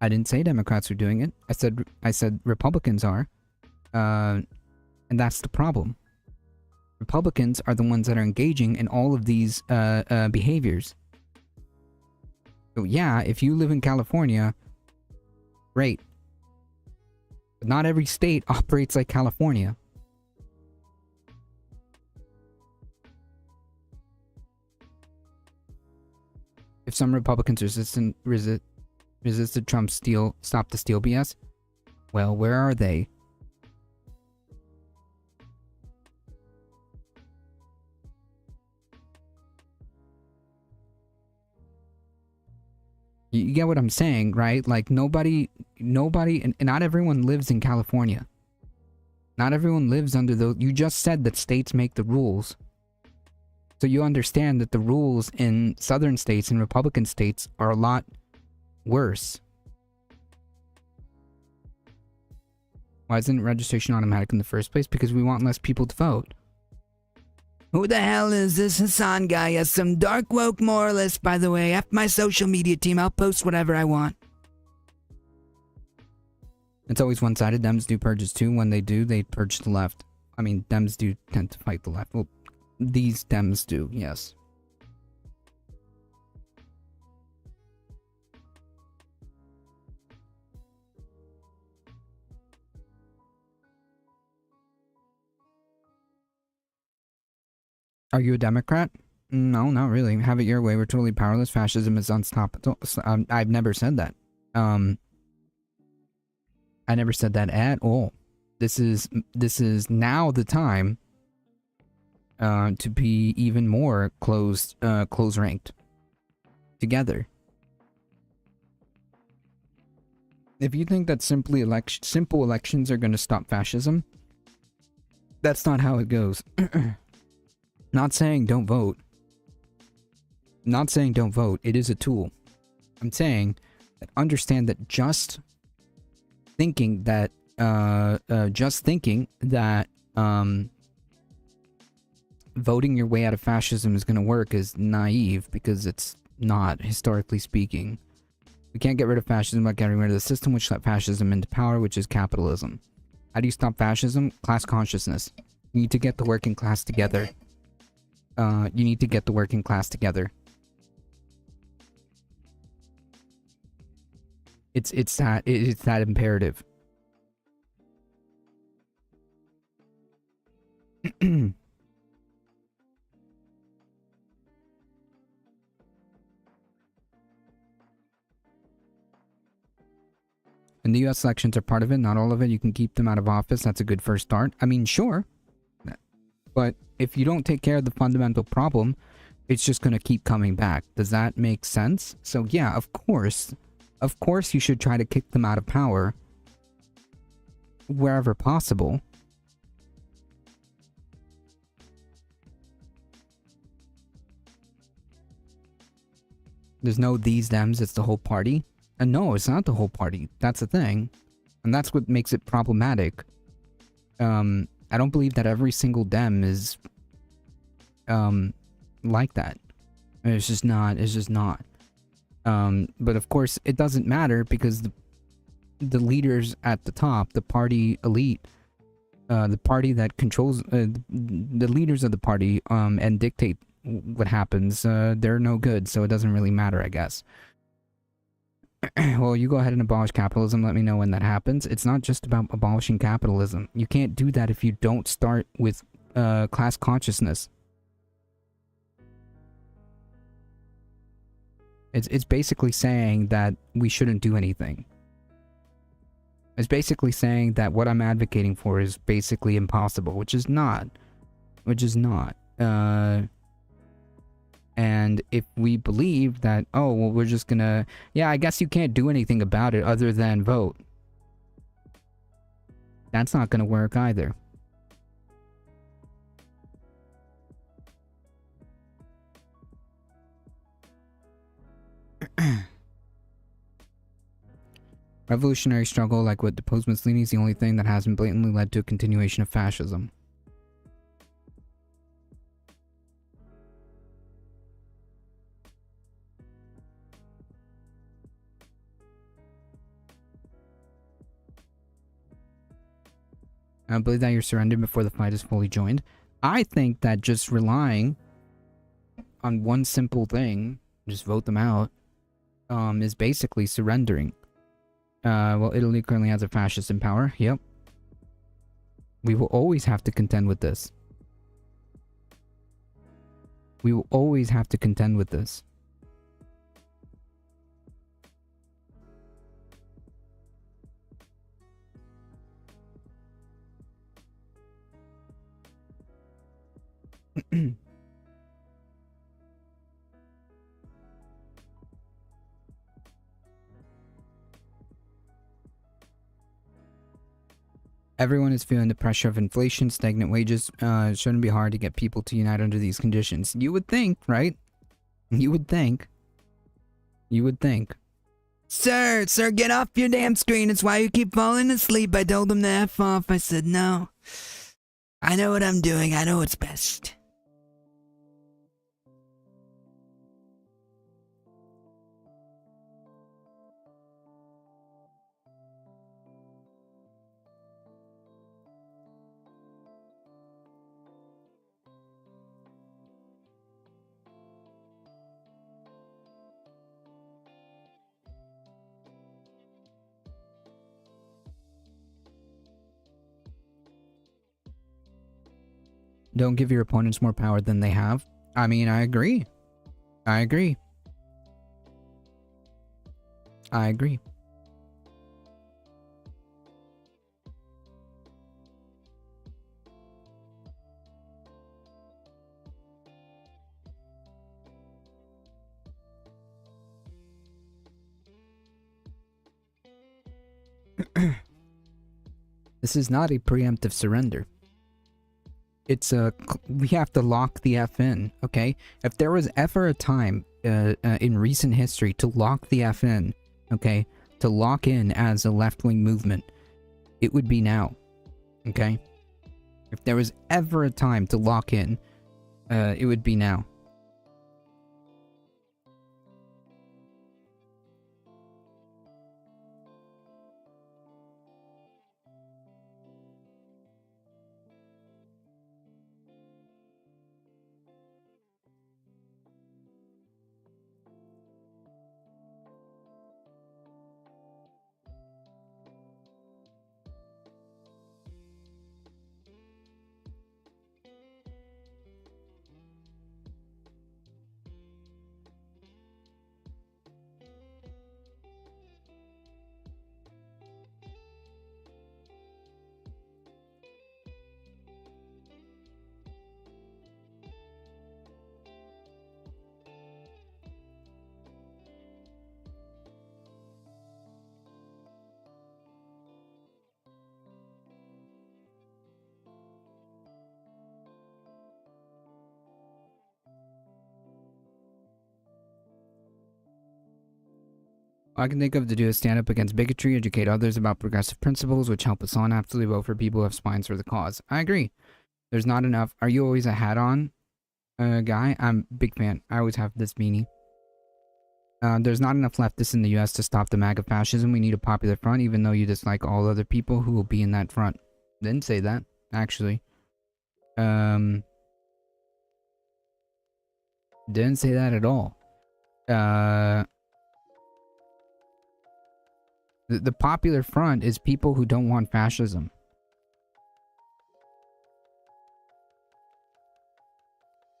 [SPEAKER 2] I didn't say Democrats are doing it. I said Republicans are. And that's the problem. Republicans are the ones that are engaging in all of these behaviors. So yeah, if you live in California, great. But not every state operates like California. If some Republicans resisted Trump's stop the steal BS, well, where are they? You get what I'm saying, right? Like nobody, and not everyone lives in California. Not everyone lives under those. You just said that states make the rules. So you understand that the rules in southern states and Republican states are a lot worse. Why isn't registration automatic in the first place? Because we want less people to vote. Who the hell is this Hassan guy? Has some dark woke moralist, by the way. F my social media team. I'll post whatever I want. It's always one-sided. Dems do purges too. When they do, they purge the left. I mean, Dems do tend to fight the left. Well, these Dems do, yes. Are you a Democrat? No, not really. Have it your way. We're totally powerless. Fascism is unstoppable. I've never said that. I never said that at all. This is now the time to be even more close ranked together. If you think that simple elections are going to stop fascism, that's not how it goes. Not saying don't vote. Not saying don't vote. It is a tool. I'm saying that understand that just thinking that voting your way out of fascism is going to work is naive, because it's not, historically speaking. We can't get rid of fascism by getting rid of the system which let fascism into power, which is capitalism. How do you stop fascism? Class consciousness. You need to get the working class together. You need to get the working class together. It's that imperative. And the US elections are part of it, not all of it. You can keep them out of office. That's a good first start. I mean, sure. But if you don't take care of the fundamental problem, it's just going to keep coming back. Does that make sense? So yeah, of course you should try to kick them out of power wherever possible. There's no these thems, it's the whole party. And no, it's not the whole party. That's the thing. And that's what makes it problematic. I don't believe that every single dem is like that. It's just not. But of course it doesn't matter, because the leaders at the top, the party elite, the party that controls the leaders of the party and dictate what happens, they're no good, so it doesn't really matter, I guess. Well, you go ahead and abolish capitalism. Let me know when that happens. It's not just about abolishing capitalism. You can't do that if you don't start with class consciousness. It's basically saying that we shouldn't do anything. It's basically saying that what I'm advocating for is basically impossible, which is not. And if we believe that, oh, well, we're just gonna... Yeah, I guess you can't do anything about it other than vote. That's not gonna work either. Revolutionary struggle, like what deposed Mussolini, is the only thing that hasn't blatantly led to a continuation of fascism. I believe that you're surrendered before the fight is fully joined. I think that just relying on one simple thing, just vote them out, is basically surrendering. Well, Italy currently has a fascist in power. Yep. We will always have to contend with this. We will always have to contend with this. Everyone is feeling the pressure of inflation, stagnant wages. It shouldn't be hard to get people to unite under these conditions. You would think, right? You would think. You would think. Sir, get off your damn screen. It's why you keep falling asleep. I told him to F off. I said no. I know what I'm doing. I know what's best. Don't give your opponents more power than they have. I mean, I agree. I agree. I agree. This is not a preemptive surrender. It's we have to lock the F in, okay? If there was ever a time in recent history to lock the F in, okay? To lock in as a left-wing movement, it would be now, okay? If there was ever a time to lock in, it would be now. All I can think of to do is stand up against bigotry, educate others about progressive principles, which help us on. Absolutely vote for people who have spines for the cause. I agree. There's not enough. Are you always a hat on guy? I'm a big fan. I always have this beanie. There's not enough leftists in the US to stop the MAGA fascism. We need a popular front, even though you dislike all other people who will be in that front. Didn't say that, actually. Didn't say that at all. The popular front is people who don't want fascism.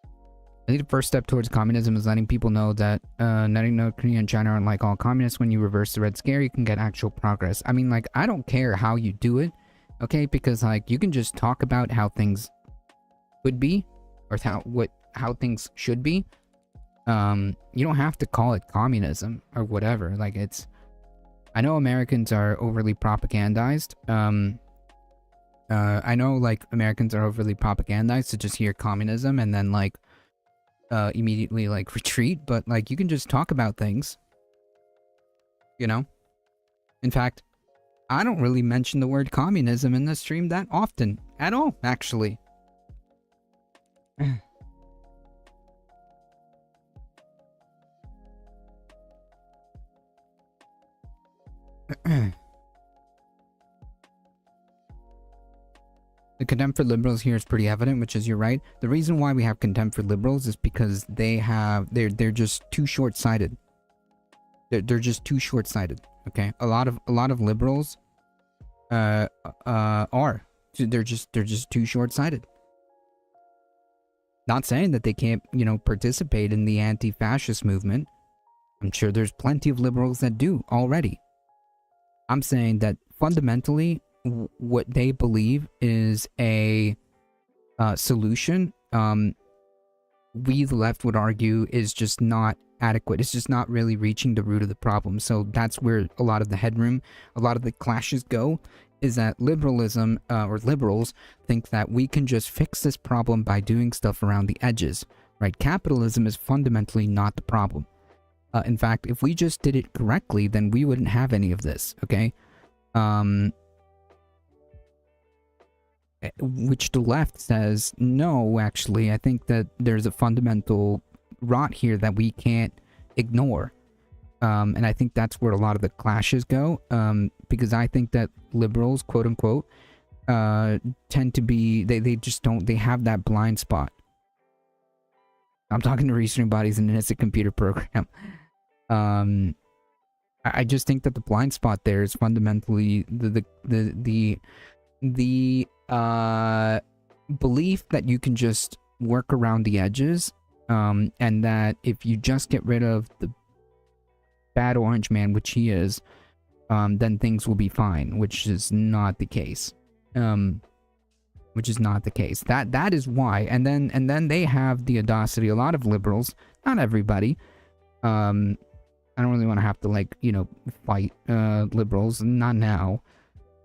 [SPEAKER 2] I think the first step towards communism is letting people know that letting North Korea and China aren't like all communists. When you reverse the Red Scare, you can get actual progress. I mean, like, I don't care how you do it, okay? Because, like, you can just talk about how things would be, or how things should be. You don't have to call it communism or whatever. Like, it's... I know Americans are overly propagandized. I know, like, Americans are overly propagandized to just hear communism and then, like, immediately, like, retreat. But, like, you can just talk about things. You know? In fact, I don't really mention the word communism in the stream that often. At all, actually. The contempt for liberals here is pretty evident, which is, you're right. The reason why we have contempt for liberals is because they're just too short-sighted. They're just too short-sighted. Okay, a lot of liberals are. They're just too short-sighted. Not saying that they can't, you know, participate in the anti-fascist movement. I'm sure there's plenty of liberals that do already. I'm saying that fundamentally, what they believe is a solution, we the left would argue is just not adequate. It's just not really reaching the root of the problem. So that's where a lot of the headroom, a lot of the clashes go, is that liberalism, or liberals, think that we can just fix this problem by doing stuff around the edges, right? Capitalism is fundamentally not the problem. In fact, if we just did it correctly, then we wouldn't have any of this, okay? Which the left says, no, actually, I think that there's a fundamental rot here that we can't ignore. And I think that's where a lot of the clashes go, because I think that liberals, quote unquote, tend to be, they just don't, they have that blind spot. I'm talking to research bodies and it's a computer program. I just think that the blind spot there is fundamentally the belief that you can just work around the edges, and that if you just get rid of the bad orange man, which he is, then things will be fine, which is not the case. Which is not the case. That is why. And then they have the audacity, a lot of liberals, not everybody. I don't really want to have to, like, you know, fight liberals, not now.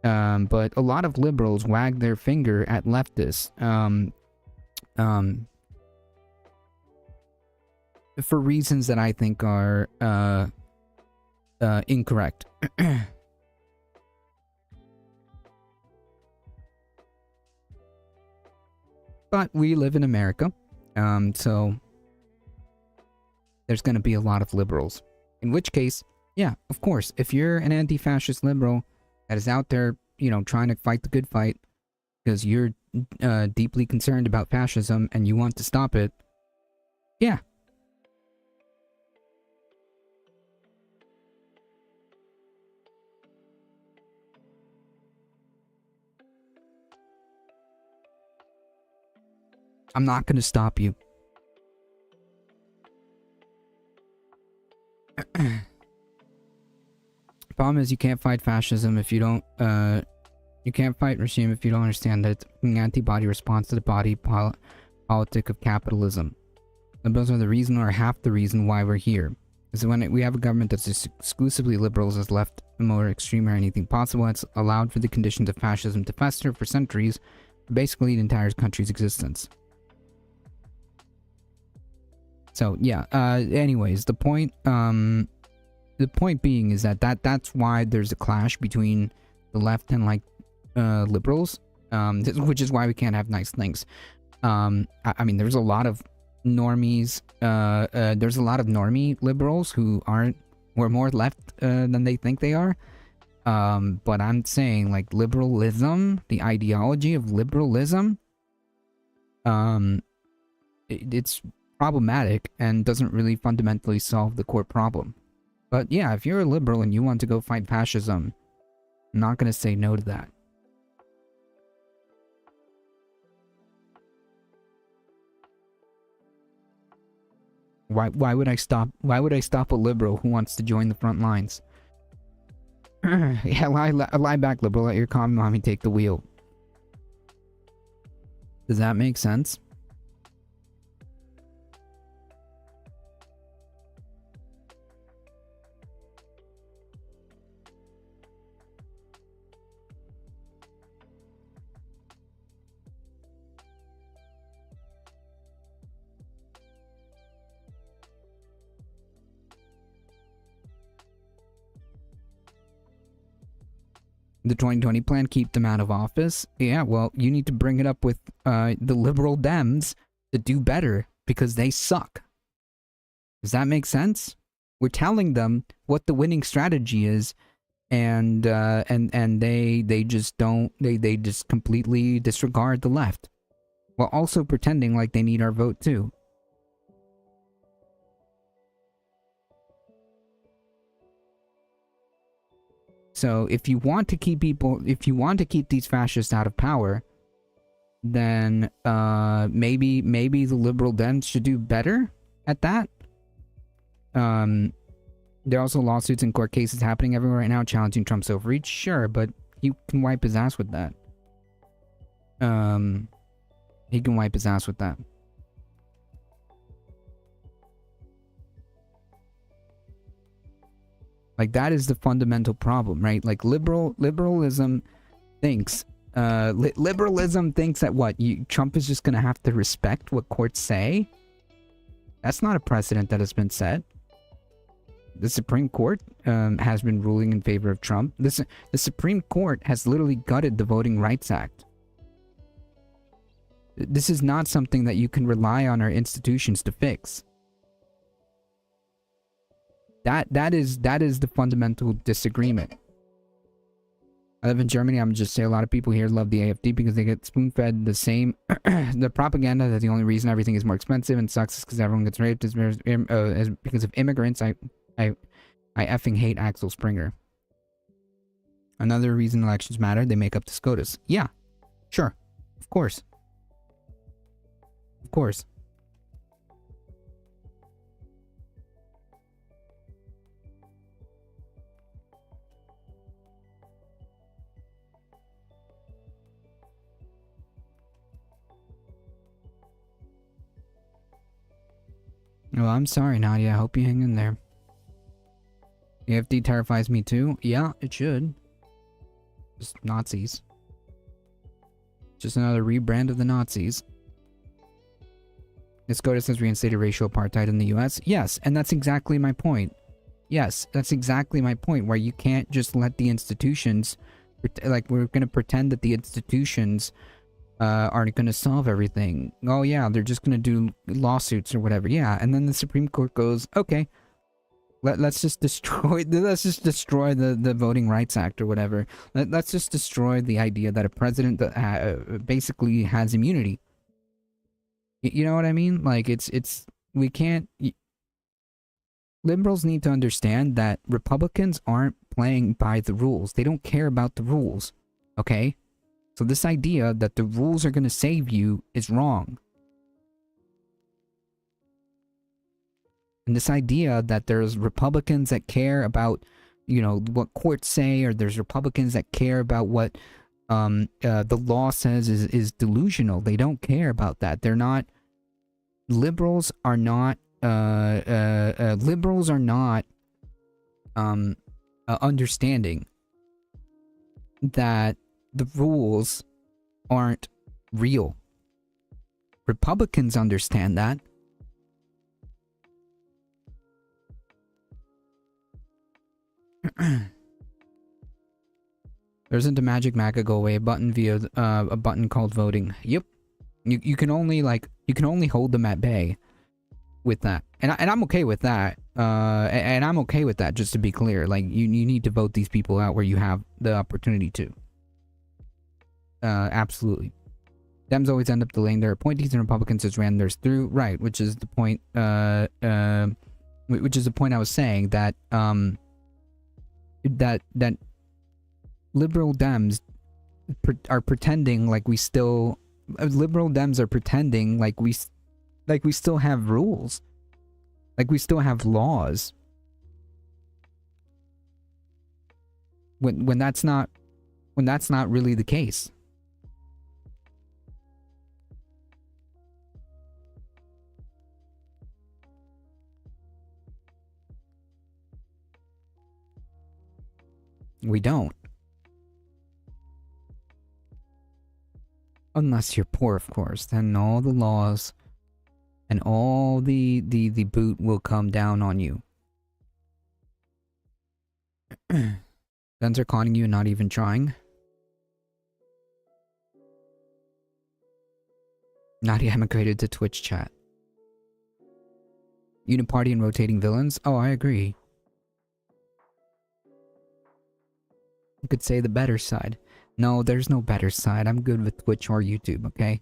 [SPEAKER 2] But a lot of liberals wag their finger at leftists. For reasons that I think are incorrect. But we live in America, So there's going to be a lot of liberals. In which case, yeah, of course, if you're an anti-fascist liberal that is out there, you know, trying to fight the good fight because you're deeply concerned about fascism and you want to stop it, yeah. I'm not going to stop you. Problem is, you can't fight fascism if you don't, you can't fight regime if you don't understand that it's an antibody response to the body politic of capitalism. Liberals are the reason, or half the reason, why we're here. Because when we have a government that's exclusively liberals, as left, more extreme, or anything possible, it's allowed for the conditions of fascism to fester for centuries, basically the entire country's existence. So yeah, anyways, the point being is that's why there's a clash between the left and like liberals, which is why we can't have nice things. I mean, there's a lot of normies, there's a lot of normie liberals who are more left than they think they are. But I'm saying, like, liberalism, the ideology of liberalism, it's problematic and doesn't really fundamentally solve the core problem. But yeah, if you're a liberal and you want to go fight fascism, I'm not going to say no to that. Why would I stop a liberal who wants to join the front lines? Yeah, lie back, liberal. Let your commie mommy take the wheel. Does that make sense? The 2020 plan, keep them out of office. Yeah, well, you need to bring it up with the liberal Dems to do better because they suck. Does that make sense? We're telling them what the winning strategy is, and they just don't. They just completely disregard the left, while also pretending like they need our vote too. So if you want to keep these fascists out of power, then maybe the liberal Dems should do better at that. There are also lawsuits and court cases happening everywhere right now challenging Trump's overreach. Sure, but he can wipe his ass with that. He can wipe his ass with that. Like, that is the fundamental problem, right? Like, liberalism thinks that what, Trump is just gonna have to respect what courts say. That's not a precedent that has been set. The Supreme Court has been ruling in favor of Trump. The Supreme Court has literally gutted the Voting Rights Act. This is not something that you can rely on our institutions to fix. That is the fundamental disagreement. I live in Germany. I'm just say a lot of people here love the AfD because they get spoon-fed the same the propaganda that the only reason everything is more expensive and sucks is because everyone gets raped is because of immigrants. I effing hate Axel Springer. Another reason elections matter, they make up the SCOTUS. Yeah, sure, of course. Of course. Well, I'm sorry, Nadia. I hope you hang in there. AfD terrifies me too. Yeah, it should. Just Nazis. Just another rebrand of the Nazis. The SCOTUS has reinstated racial apartheid in the US. Yes, and that's exactly my point. Yes, that's exactly my point, where you can't just let the institutions, like, we're going to pretend that the institutions aren't going to solve everything. Oh yeah, they're just going to do lawsuits or whatever. Yeah, and then the Supreme Court goes, okay, let's just destroy the Voting Rights Act or whatever. Let's just destroy the idea that a president that basically has immunity. You know what I mean? Like we can't. Liberals need to understand that Republicans aren't playing by the rules. They don't care about the rules. Okay? So this idea that the rules are going to save you is wrong. And this idea that there's Republicans that care about, what courts say, or there's Republicans that care about what the law says is delusional. They don't care about that. They're not. Liberals are not understanding that the rules aren't real. Republicans understand that. There isn't a magic MAGA go away button via a button called voting. Yep. You can only hold them at bay with that. And I'm okay with that. And I'm okay with that, just to be clear. Like, you need to vote these people out where you have the opportunity to. Absolutely. Dems always end up delaying their appointees, and Republicans just ran theirs through. Right, which is the point. Which is the point I was saying, that that liberal Dems are pretending like we still. Liberal Dems are pretending like we still have rules, like we still have laws, when that's not really the case. We don't. Unless you're poor, of course. Then all the laws and all the boot will come down on you. Guns are conning you and not even trying. Nadia emigrated to Twitch chat. Uniparty and rotating villains? Oh, I agree. You could say the better side. No, there's no better side. I'm good with Twitch or YouTube, okay?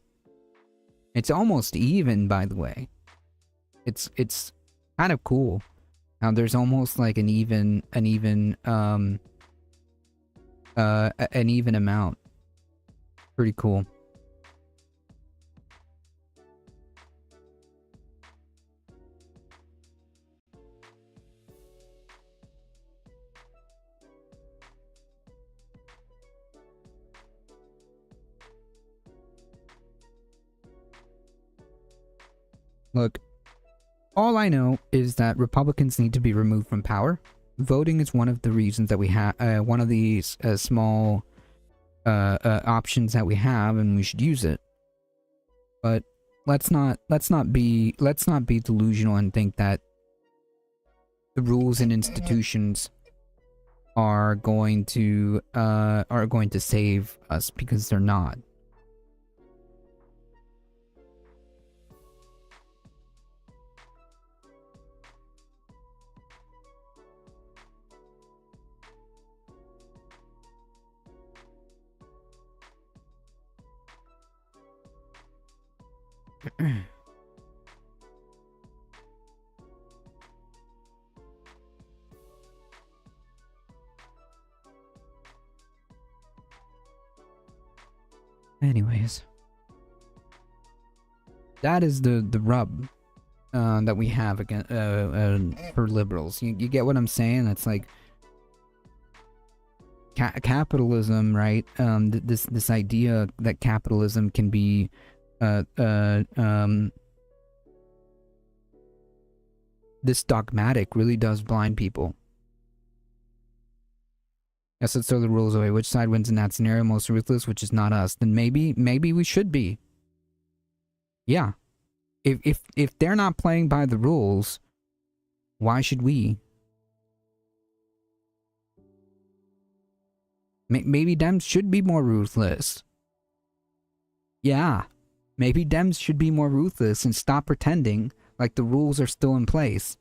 [SPEAKER 2] It's almost even, by the way. It's kind of cool. Now there's almost like an even amount. Pretty cool. Look, all I know is that Republicans need to be removed from power. Voting is one of the reasons that we have, one of these small options that we have, and we should use it. But let's not be delusional and think that the rules and institutions are going to save us, because they're not. Anyways, that is the rub that we have again for liberals. You get what I'm saying? It's like capitalism, right? This idea that capitalism can be this dogmatic really does blind people. Yes, let's throw the rules away. Which side wins in that scenario? Most ruthless, which is not us. Then maybe we should be. Yeah. If they're not playing by the rules, why should we? Maybe Dems should be more ruthless. Yeah, maybe Dems should be more ruthless and stop pretending like the rules are still in place.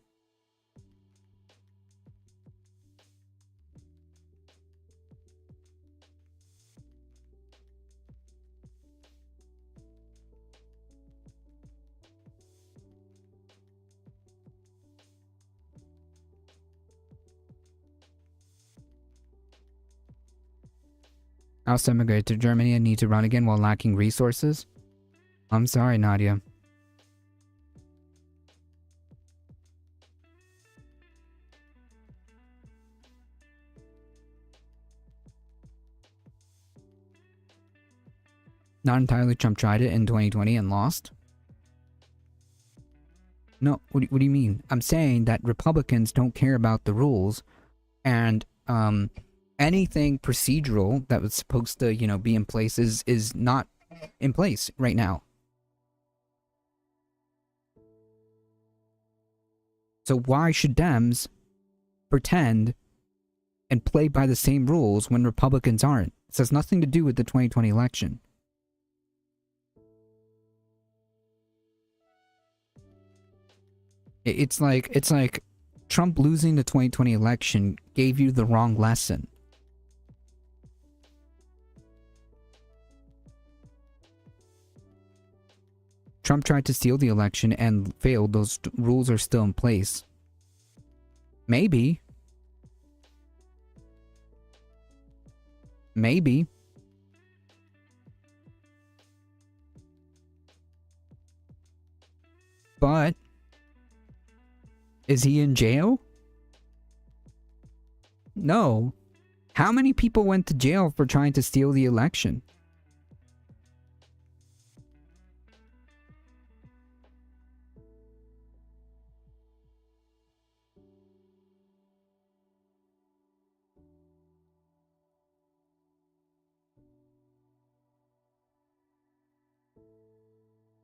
[SPEAKER 2] I also emigrated to Germany and need to run again while lacking resources. I'm sorry, Nadia. Not entirely. Trump tried it in 2020 and lost. No, what do you mean? I'm saying that Republicans don't care about the rules, and anything procedural that was supposed to, be in place is not in place right now. So why should Dems pretend and play by the same rules when Republicans aren't? This has nothing to do with the 2020 election. It's like Trump losing the 2020 election gave you the wrong lesson. Trump tried to steal the election and failed. Those rules are still in place. Maybe. Maybe. But is he in jail? No. How many people went to jail for trying to steal the election?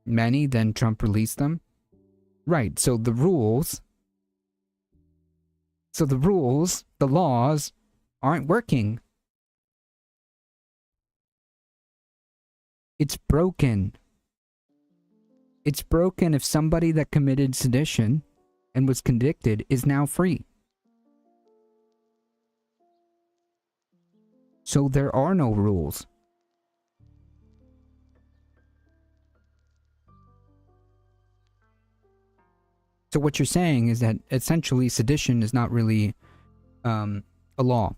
[SPEAKER 2] Many, then Trump released them? Right, so the rules, the laws aren't working. It's broken. It's broken if somebody that committed sedition and was convicted is now free. So there are no rules. So what you're saying is that essentially sedition is not really a law.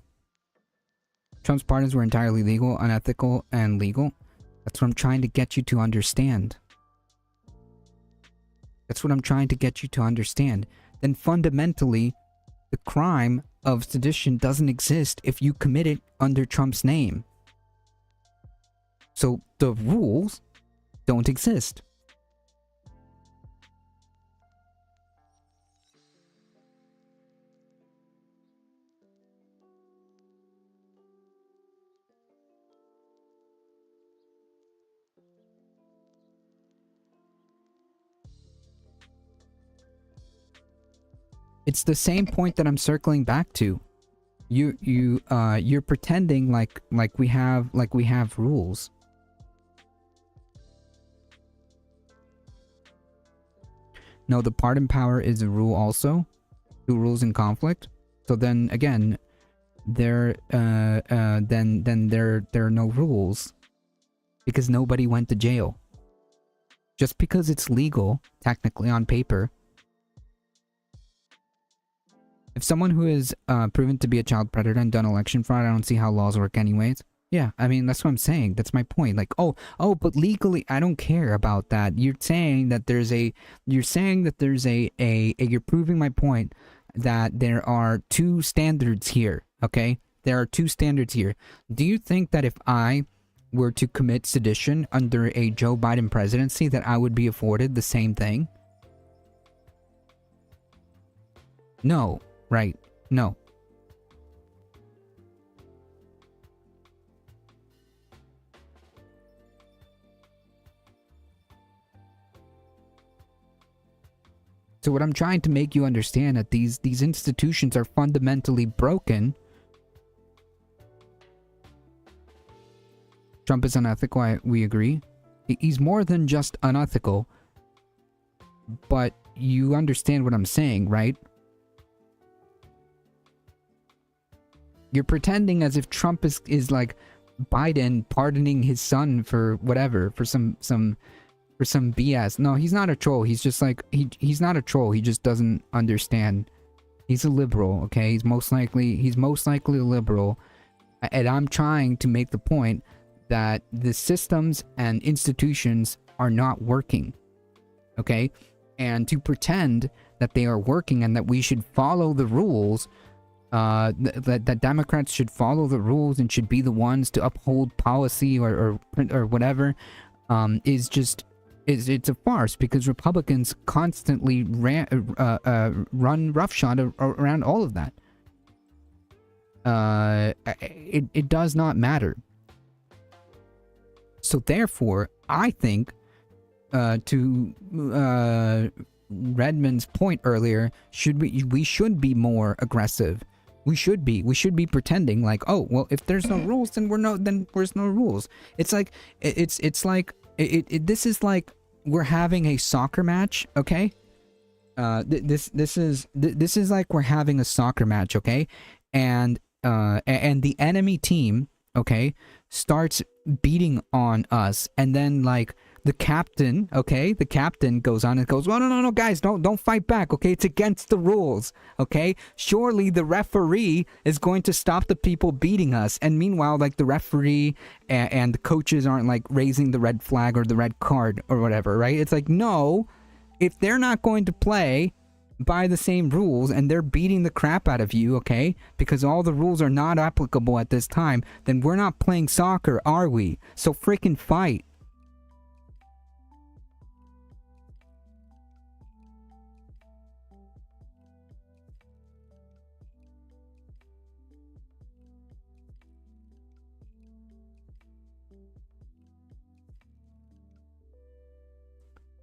[SPEAKER 2] Trump's pardons were entirely legal, unethical, and legal. That's what I'm trying to get you to understand. That's what I'm trying to get you to understand. Then fundamentally, the crime of sedition doesn't exist if you commit it under Trump's name. So the rules don't exist. It's the same point that I'm circling back to. You're pretending like we have rules. No, the pardon power is a rule also. Two rules in conflict. So then again, there are no rules because nobody went to jail. Just because it's legal, technically on paper. If someone who is proven to be a child predator and done election fraud, I don't see how laws work anyways. Yeah, I mean, that's what I'm saying. That's my point. Like, oh, but legally, I don't care about that. You're saying that you're proving my point that there are two standards here, okay? There are two standards here. Do you think that if I were to commit sedition under a Joe Biden presidency, that I would be afforded the same thing? No. Right. No. So what I'm trying to make you understand that these institutions are fundamentally broken. Trump is unethical, we agree. He's more than just unethical. But you understand what I'm saying, right? You're pretending as if Trump is like Biden pardoning his son for whatever, for some BS. No, he's not a troll. He's just like he's not a troll. He just doesn't understand. He's a liberal, okay? He's most likely a liberal. And I'm trying to make the point that the systems and institutions are not working. Okay? And to pretend that they are working and that we should follow the rules, that Democrats should follow the rules and should be the ones to uphold policy or whatever, it's a farce, because Republicans constantly run roughshod around all of that. It does not matter. So therefore, I think, to Redmond's point earlier, we should be more aggressive. We should be pretending like, oh well, if there's no rules, then there's no rules. It's like this is like we're having a soccer match, okay? This is like we're having a soccer match, okay? And the enemy team, okay, starts beating on us, and then like the captain goes on and goes, well, no, guys, don't fight back, okay? It's against the rules, okay? Surely the referee is going to stop the people beating us. And meanwhile, like the referee and the coaches aren't like raising the red flag or the red card or whatever, right? It's like, no, if they're not going to play by the same rules and they're beating the crap out of you, okay, because all the rules are not applicable at this time, then we're not playing soccer, are we? So freaking fight.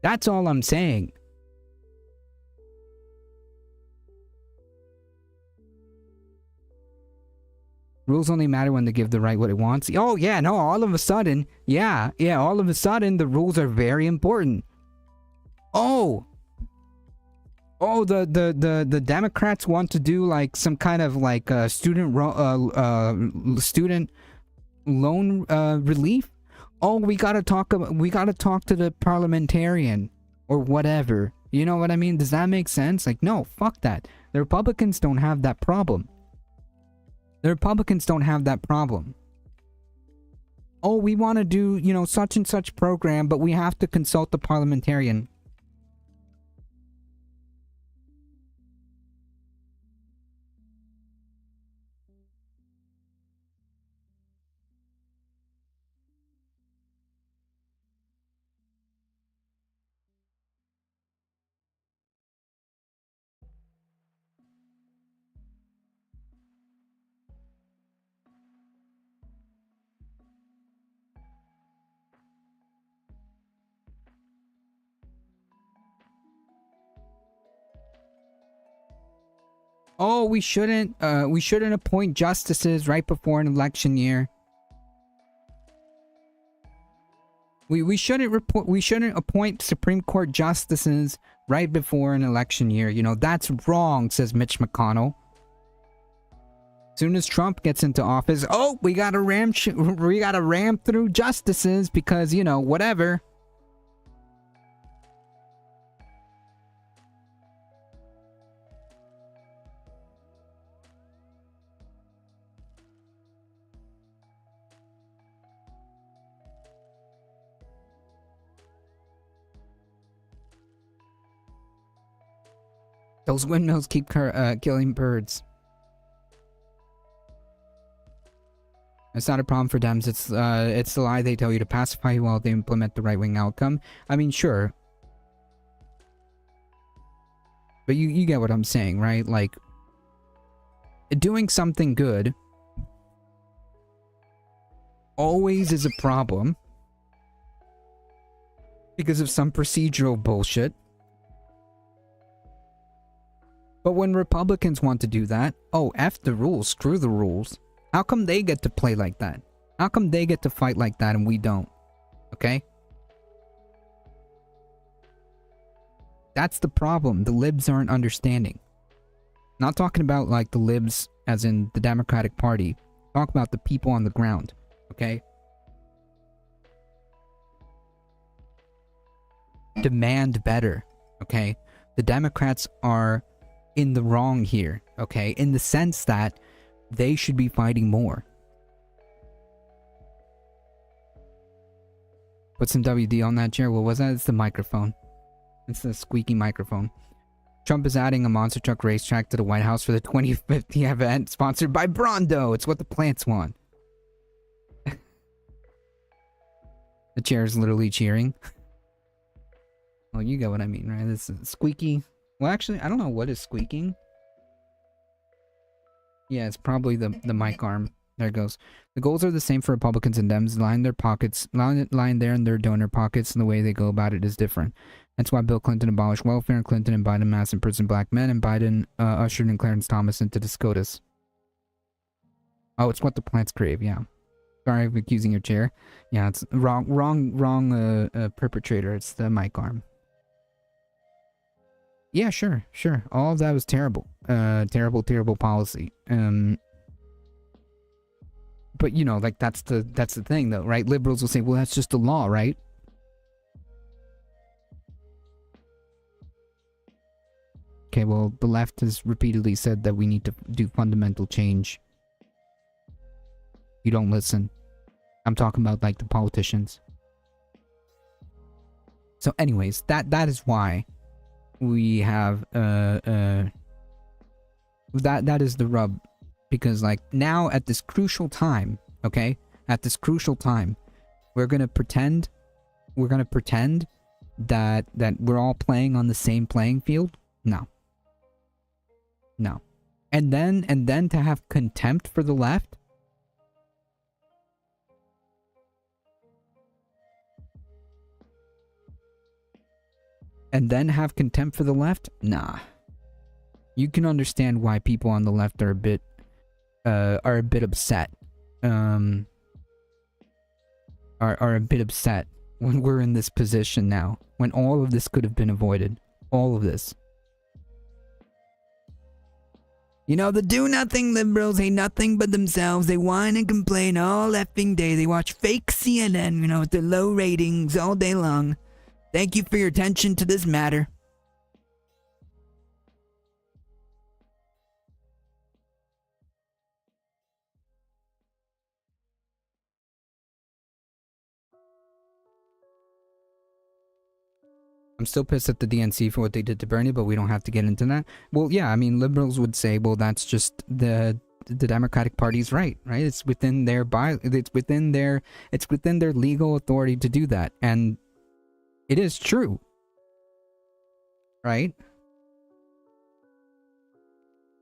[SPEAKER 2] That's all I'm saying. Rules only matter when they give the right what it wants. Oh yeah, no, all of a sudden, all of a sudden the rules are very important. The Democrats want to do like some kind of like student loan relief. Oh, we gotta talk to the parliamentarian or whatever. You know what I mean? Does that make sense? Like, no, fuck that. The Republicans don't have that problem. Oh, we want to do, such and such program, but we have to consult the parliamentarian. Oh, we shouldn't appoint justices right before an election year. We shouldn't appoint Supreme Court justices right before an election year. That's wrong, says Mitch McConnell. Soon as Trump gets into office, oh, we gotta ram through justices because, whatever. Those windmills keep killing birds. It's not a problem for Dems. It's the lie they tell you to pacify you while they implement the right-wing outcome. I mean, sure. But you get what I'm saying, right? Like, doing something good always is a problem because of some procedural bullshit. But when Republicans want to do that, oh, F the rules, screw the rules. How come they get to play like that? How come they get to fight like that and we don't? Okay? That's the problem. The libs aren't understanding. Not talking about like the libs as in the Democratic Party. Talk about the people on the ground, okay? Demand better, okay? The Democrats are in the wrong here, okay? In the sense that they should be fighting more. Put some WD on that chair. What was that? It's the microphone. It's the squeaky microphone. Trump is adding a monster truck racetrack to the White House for the 2050 event sponsored by Brondo. It's what the plants want. The chair is literally cheering. Well, you get what I mean, right? This is squeaky. Well, actually, I don't know what is squeaking. Yeah, it's probably the mic arm. There it goes. The goals are the same for Republicans and Dems. Line their pockets, line there in their donor pockets, and the way they go about it is different. That's why Bill Clinton abolished welfare, and Clinton and Biden mass imprisoned black men, and Biden ushered in Clarence Thomas into the SCOTUS. Oh, it's what the plants crave, yeah. Sorry for accusing your chair. Yeah, it's wrong perpetrator. It's the mic arm. Yeah, sure. All of that was terrible. Terrible policy. But you know, like that's the thing though, right? Liberals will say, well, that's just the law, right? Okay, well, the left has repeatedly said that we need to do fundamental change. You don't listen. I'm talking about like the politicians. So anyways, that is why we have that is the rub. Because like now at this crucial time, okay? At this crucial time, we're gonna pretend that we're all playing on the same playing field? No. And then to have contempt for the left? And then have contempt for the left? Nah. You can understand why people on the left are a bit upset. Are a bit upset when we're in this position now. When all of this could have been avoided. All of this. You know, the do-nothing liberals hate nothing but themselves. They whine and complain all effing day. They watch fake CNN, you know, with their low ratings all day long. Thank you for your attention to this matter. I'm still pissed at the DNC for what they did to Bernie, but we don't have to get into that. Well, yeah, I mean, liberals would say, well, that's just the Democratic Party's right? It's within their it's within their legal authority to do that, and it is true, right?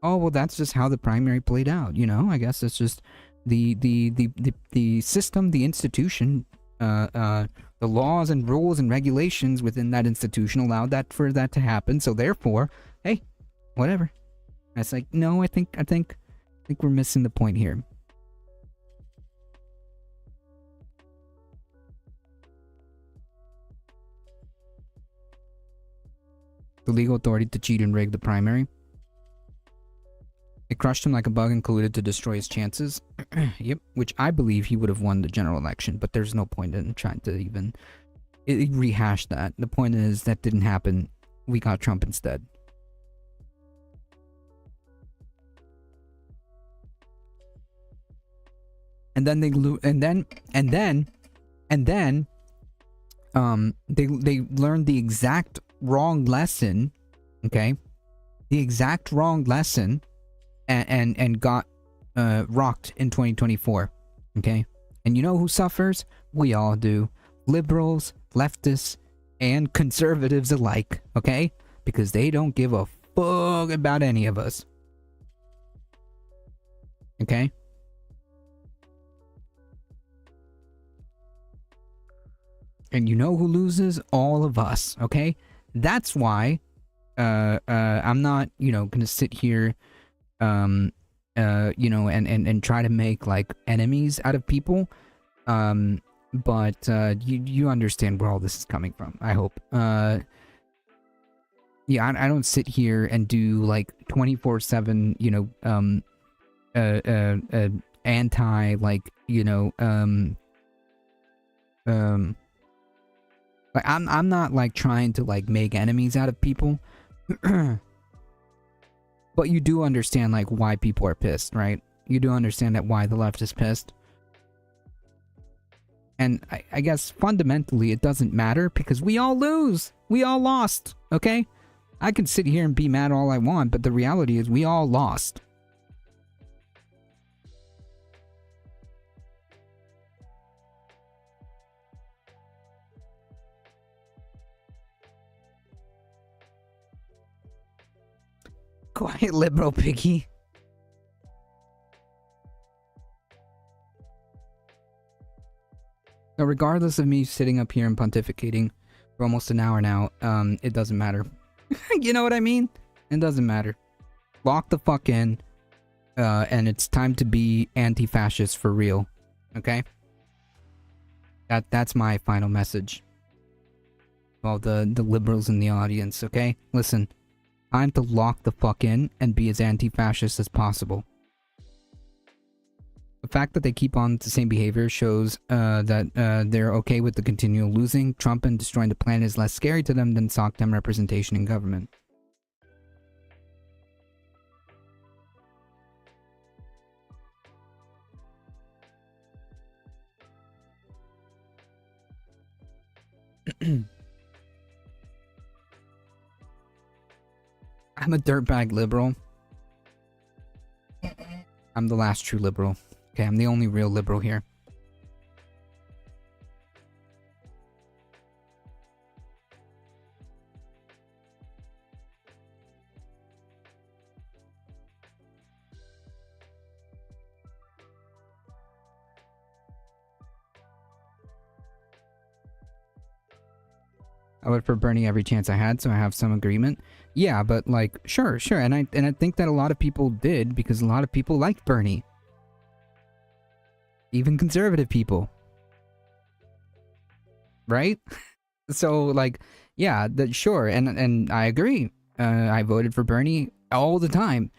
[SPEAKER 2] Oh, well, that's just how the primary played out, you know? I guess it's just the system, the institution, the laws and rules and regulations within that institution allowed that for that to happen. So therefore, hey, whatever. That's like, no, I think we're missing the point here. The legal authority to cheat and rig the primary. It crushed him like a bug and colluded to destroy his chances. Yep, which I believe he would have won the general election, but there's no point in trying to even rehash that. The point is that didn't happen. We got Trump instead. And then they learned the exact wrong lesson, okay? The exact wrong lesson. And got rocked in 2024, okay? And you know who suffers? We all do. Liberals, leftists, and conservatives alike, okay? Because they don't give a fuck about any of us. Okay? And you know who loses? All of us, okay? That's why I'm not, gonna sit here and try to make like enemies out of people. But you understand where all this is coming from, I hope. yeah, I don't sit here and do like 24/7, you know, anti, like, you know, like I'm not like trying to like make enemies out of people. But you do understand like why people are pissed, right? You do understand that why the left is pissed. And I guess fundamentally it doesn't matter because we all lose. We all lost, okay? I can sit here and be mad all I want, but the reality is we all lost. Quiet liberal piggy. So regardless of me sitting up here and pontificating for almost an hour now, it doesn't matter. You know what I mean? It doesn't matter. Lock the fuck in, and it's time to be anti-fascist for real. Okay? That's my final message. Well, the liberals in the audience, okay? Listen, time to lock the fuck in and be as anti-fascist as possible. The fact that they keep on the same behavior shows that they're okay with the continual losing. Trump and destroying the planet is less scary to them than SOCDEM representation in government. I'm a dirtbag liberal. I'm the last true liberal. Okay, I'm the only real liberal here. I voted for Bernie every chance I had, so I have some agreement. Yeah, but like, sure, and I think that a lot of people did because a lot of people liked Bernie. Even conservative people. Right? So like, yeah, sure, and I agree. I voted for Bernie all the time.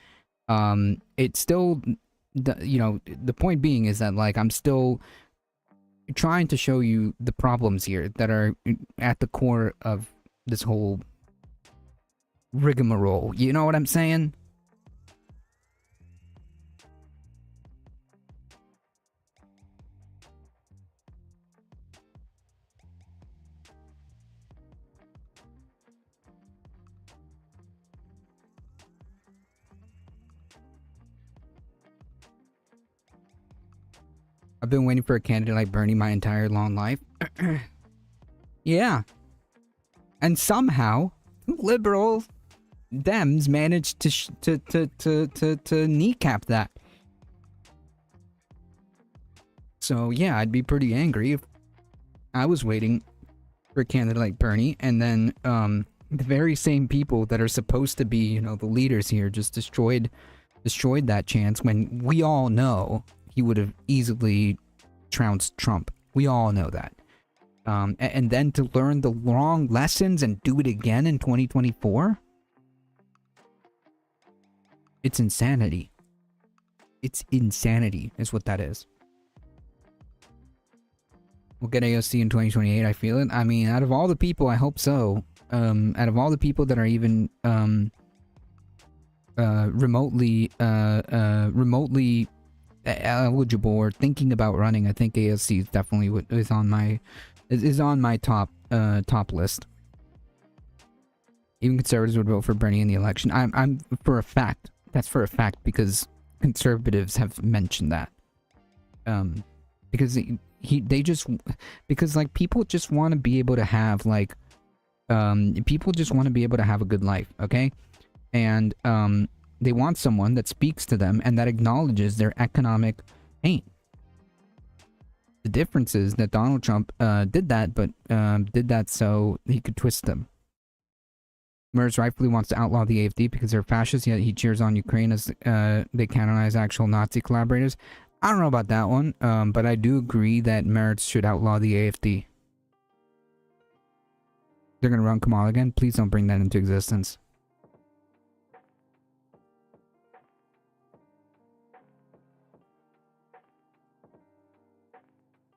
[SPEAKER 2] It's still, you know, the point being is that like I'm still trying to show you the problems here that are at the core of this whole rigmarole. You know what I'm saying? I've been waiting for a candidate like Bernie my entire long life. Yeah. And somehow, liberal Dems managed to kneecap that. So yeah, I'd be pretty angry if I was waiting for a candidate like Bernie, and then the very same people that are supposed to be, you know, the leaders here just destroyed that chance when we all know he would have easily trounced Trump. We all know that. And then to learn the wrong lessons and do it again in 2024? It's insanity. It's insanity is what that is. We'll get AOC in 2028, I feel it. I mean, out of all the people, I hope so. Out of all the people that are even remotely eligible or thinking about running, I think AOC is definitely is on my top list. Even conservatives would vote for Bernie in the election. I'm for a fact. That's for a fact because conservatives have mentioned that. Because because like people just want to be able to have like people just want to be able to have a good life, okay? And they want someone that speaks to them and that acknowledges their economic pain. The difference is that Donald Trump did that, but did that so he could twist them. Merz rightfully wants to outlaw the AFD because they're fascists, yet he cheers on Ukraine as they canonize actual Nazi collaborators. I don't know about that one, but I do agree that Merz should outlaw the AFD. They're gonna run Kamala again. Please don't bring that into existence.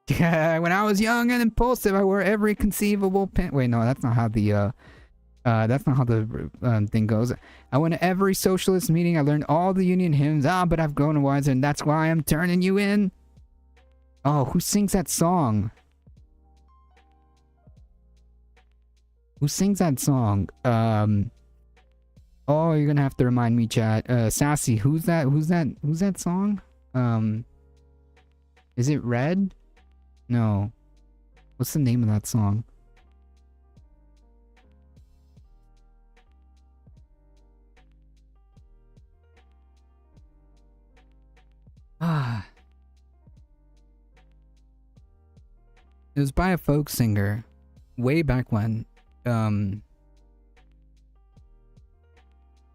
[SPEAKER 2] Yeah, when I was young and impulsive, I wore every conceivable pin. Wait, no, that's not how the thing goes. I went to every socialist meeting. I learned all the union hymns. But I've grown wiser, and that's why I'm turning you in. Oh, who sings that song? Who sings that song? Oh, you're gonna have to remind me, chat. Sassy, who's that song? Is it Red? No. What's the name of that song? Ah. It was by a folk singer way back when.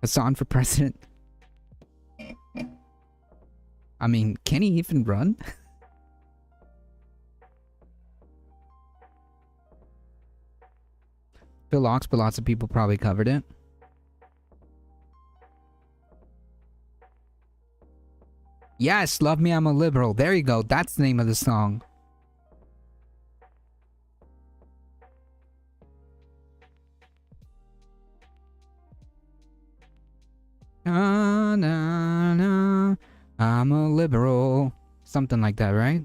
[SPEAKER 2] Hassan for president. I mean, can he even run? Phil Ox, but lots of people probably covered it. Yes, Love Me, I'm a Liberal. There you go. That's the name of the song. Na, na, na, I'm a liberal. Something like that, right?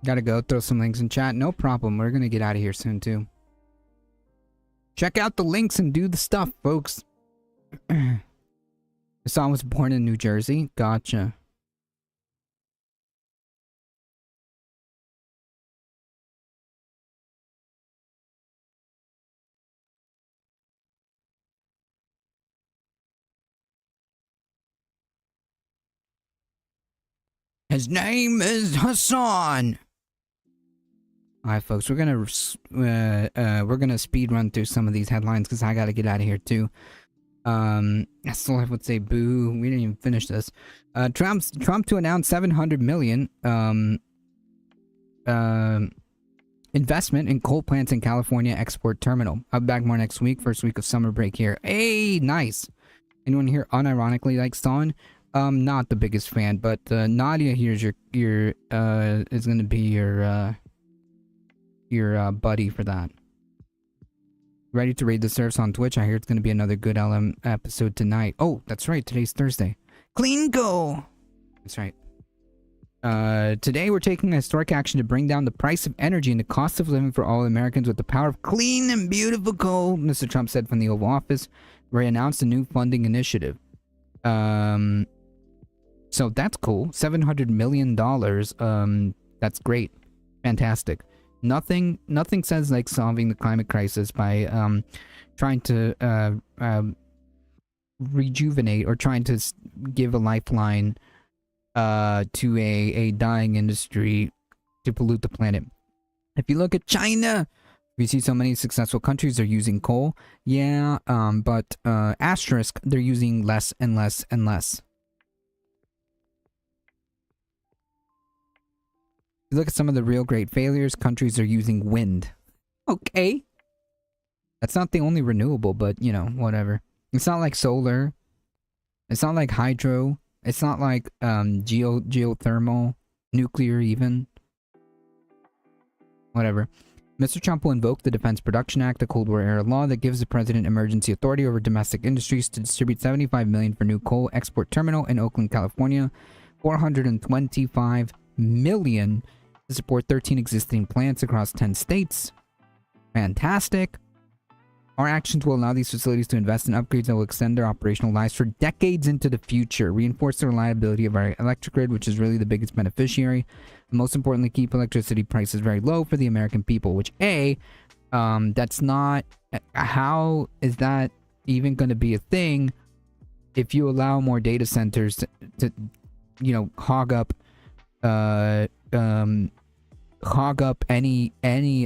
[SPEAKER 2] Gotta go. Throw some links in chat. No problem. We're gonna get out of here soon, too. Check out the links and do the stuff, folks. Hassan was born in New Jersey. Gotcha. His name is Hassan. All right, folks, we're gonna speed run through some of these headlines because I gotta get out of here too. I still would say boo. We didn't even finish this. Trump to announce 700 million investment in coal plants in California export terminal. I'll be back more next week. First week of summer break here. Hey, nice. Anyone here unironically like Stalin? Not the biggest fan, but Nadia here's your is gonna be your buddy for that. Ready to raid the serfs on Twitch? I hear it's gonna be another good LM episode tonight. Oh, that's right. Today's Thursday. Clean go. That's right. Today we're taking historic action to bring down the price of energy and the cost of living for all Americans with the power of clean and beautiful coal, Mr. Trump said from the Oval Office, where he announced a new funding initiative. So that's cool. $700 million. That's great. Fantastic. Nothing says like solving the climate crisis by trying to rejuvenate or trying to give a lifeline to a dying industry to pollute the planet. If you look at China, you see so many successful countries are using coal. Yeah, but asterisk, they're using less and less and less. You look at some of the real great failures, countries are using wind. Okay. That's not the only renewable, but, you know, whatever. It's not like solar. It's not like hydro. It's not like geothermal, nuclear even. Whatever. Mr. Trump will invoke the Defense Production Act, a Cold War era law that gives the president emergency authority over domestic industries to distribute $75 million for new coal export terminal in Oakland, California, $425 million to support 13 existing plants across 10 states. Fantastic. Our actions will allow these facilities to invest in upgrades that will extend their operational lives for decades into the future, reinforce the reliability of our electric grid, which is really the biggest beneficiary, and most importantly, keep electricity prices very low for the American people, which that's not... How is that even going to be a thing if you allow more data centers to hog up any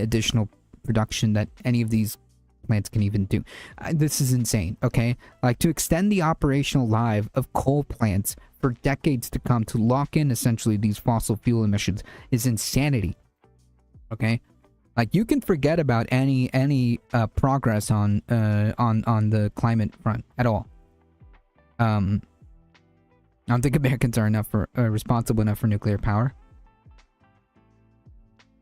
[SPEAKER 2] additional production that any of these plants can even do? This is insane, okay? Like, to extend the operational life of coal plants for decades to come, to lock in essentially these fossil fuel emissions, is insanity, okay? Like, you can forget about any progress on the climate front at all. I don't think Americans are responsible enough for nuclear power.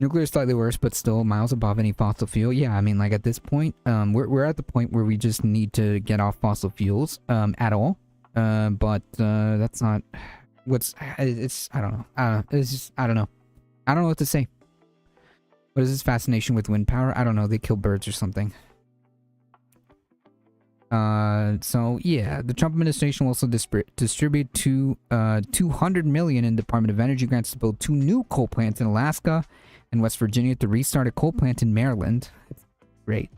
[SPEAKER 2] Nuclear is slightly worse, but still miles above any fossil fuel. Yeah, I mean, like, at this point, we're at the point where we just need to get off fossil fuels at all. But that's not I don't know. It's just, I don't know. I don't know what to say. What is this fascination with wind power? I don't know. They kill birds or something. So yeah, the Trump administration will also distribute $200 million in Department of Energy grants to build 2 new coal plants in Alaska and West Virginia, to restart a coal plant in Maryland. It's great.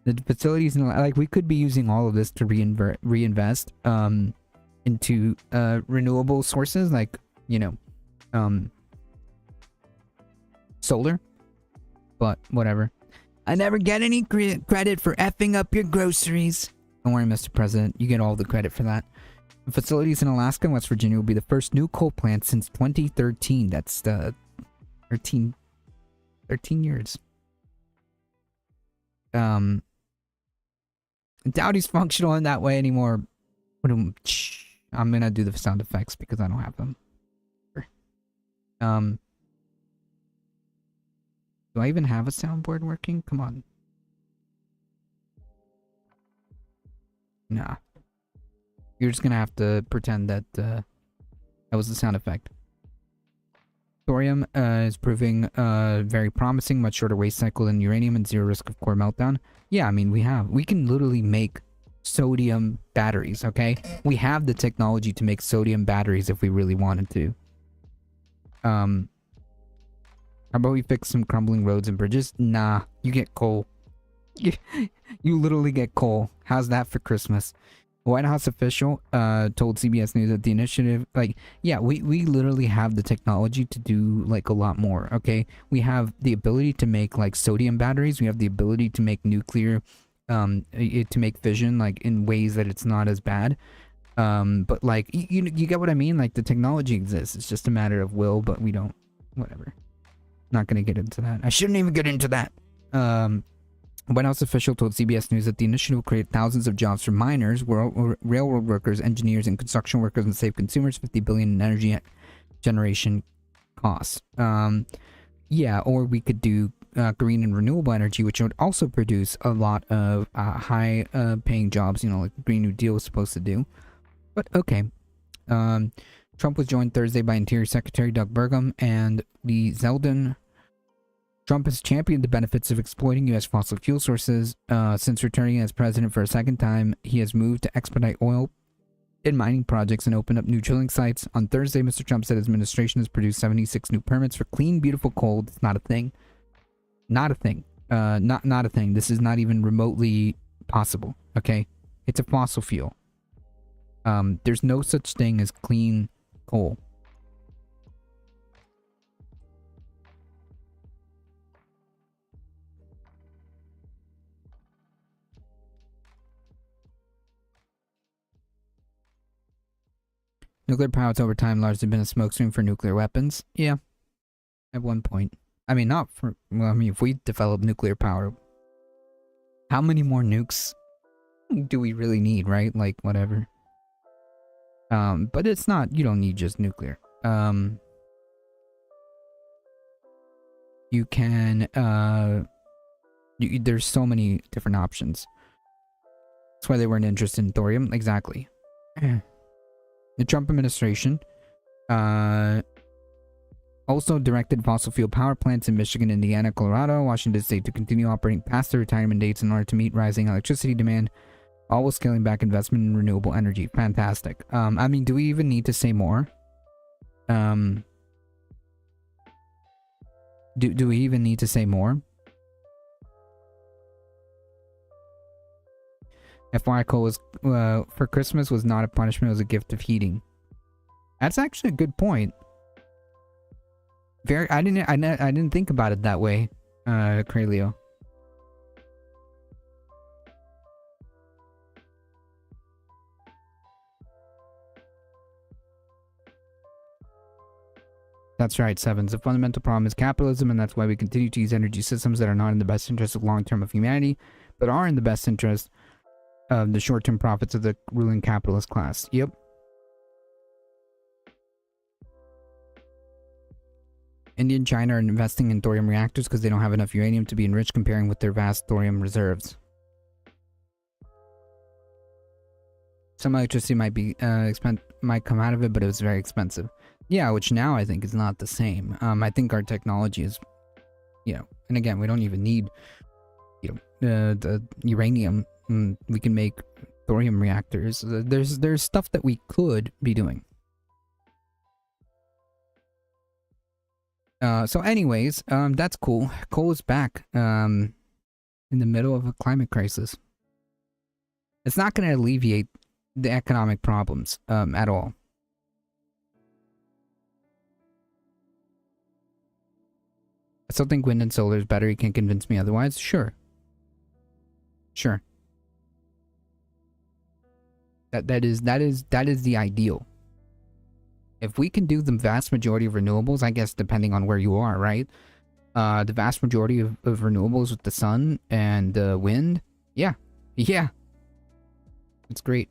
[SPEAKER 2] The facilities we could be using all of this to reinvest into renewable sources, like, solar. But whatever. I never get any credit for effing up your groceries. Don't worry, Mr. President. You get all the credit for that. The facilities in Alaska and West Virginia will be the first new coal plant since 2013. That's 13 years. I doubt he's functional in that way anymore. I'm gonna do the sound effects because I don't have them. Do I even have a soundboard working? Come on. Nah. You're just gonna have to pretend that that was the sound effect. Thorium is proving very promising, much shorter waste cycle than uranium and zero risk of core meltdown. Yeah, I mean, we can literally make sodium batteries, okay? We have the technology to make sodium batteries if we really wanted to. How about we fix some crumbling roads and bridges? Nah, you get coal. You literally get coal. How's that for Christmas? A White House official told CBS News that the initiative, we literally have the technology to do, like, a lot more, okay? We have the ability to make, like, sodium batteries. We have the ability to make nuclear, to make fission, like, in ways that it's not as bad. But, like, you get what I mean? Like, the technology exists. It's just a matter of will, but we don't. Whatever. Not gonna get into that. I shouldn't even get into that. A White House official told CBS News that the initiative will create thousands of jobs for miners, railroad workers, engineers, and construction workers, and save consumers $50 billion in energy generation costs. Or we could do green and renewable energy, which would also produce a lot of high paying jobs, like the Green New Deal was supposed to do. But okay. Trump was joined Thursday by Interior Secretary Doug Burgum and Lee Zeldin. Trump has championed the benefits of exploiting U.S. fossil fuel sources. Since returning as president for a second time, he has moved to expedite oil and mining projects and open up new drilling sites. On Thursday, Mr. Trump said his administration has produced 76 new permits for clean, beautiful coal. It's not a thing. Not a thing. Not a thing. This is not even remotely possible, okay? It's a fossil fuel. There's no such thing as clean coal. Nuclear power has over time largely been a smokescreen for nuclear weapons. Yeah, at one point. I mean, not for... Well, I mean, if we develop nuclear power, how many more nukes do we really need, right? Like, whatever. But it's not... You don't need just nuclear. You can... there's so many different options. That's why they weren't interested in thorium. Exactly. The Trump administration also directed fossil fuel power plants in Michigan, Indiana, Colorado, Washington State to continue operating past their retirement dates in order to meet rising electricity demand, all while scaling back investment in renewable energy. Fantastic. I mean, do we even need to say more? Do we even need to say more? FYI, coal was for Christmas was not a punishment; it was a gift of heating. That's actually a good point. I didn't think about it that way, Craleo. That's right, Sevens. The fundamental problem is capitalism, and that's why we continue to use energy systems that are not in the best interest of long-term of humanity, but are in the best interest of the short-term profits of the ruling capitalist class. Yep. India and China are investing in thorium reactors because they don't have enough uranium to be enriched comparing with their vast thorium reserves. Some electricity might come out of it, but it was very expensive. Yeah, which now I think is not the same. I think our technology is, and again, we don't even need, the uranium. We can make thorium reactors. There's stuff that we could be doing. So anyways, that's cool. Coal is back, in the middle of a climate crisis. It's not going to alleviate the economic problems, at all. I still think wind and solar is better. You can't convince me otherwise. Sure. That is the ideal. If we can do the vast majority of renewables, I guess depending on where you are, right? The vast majority of renewables with the sun and wind, yeah, it's great.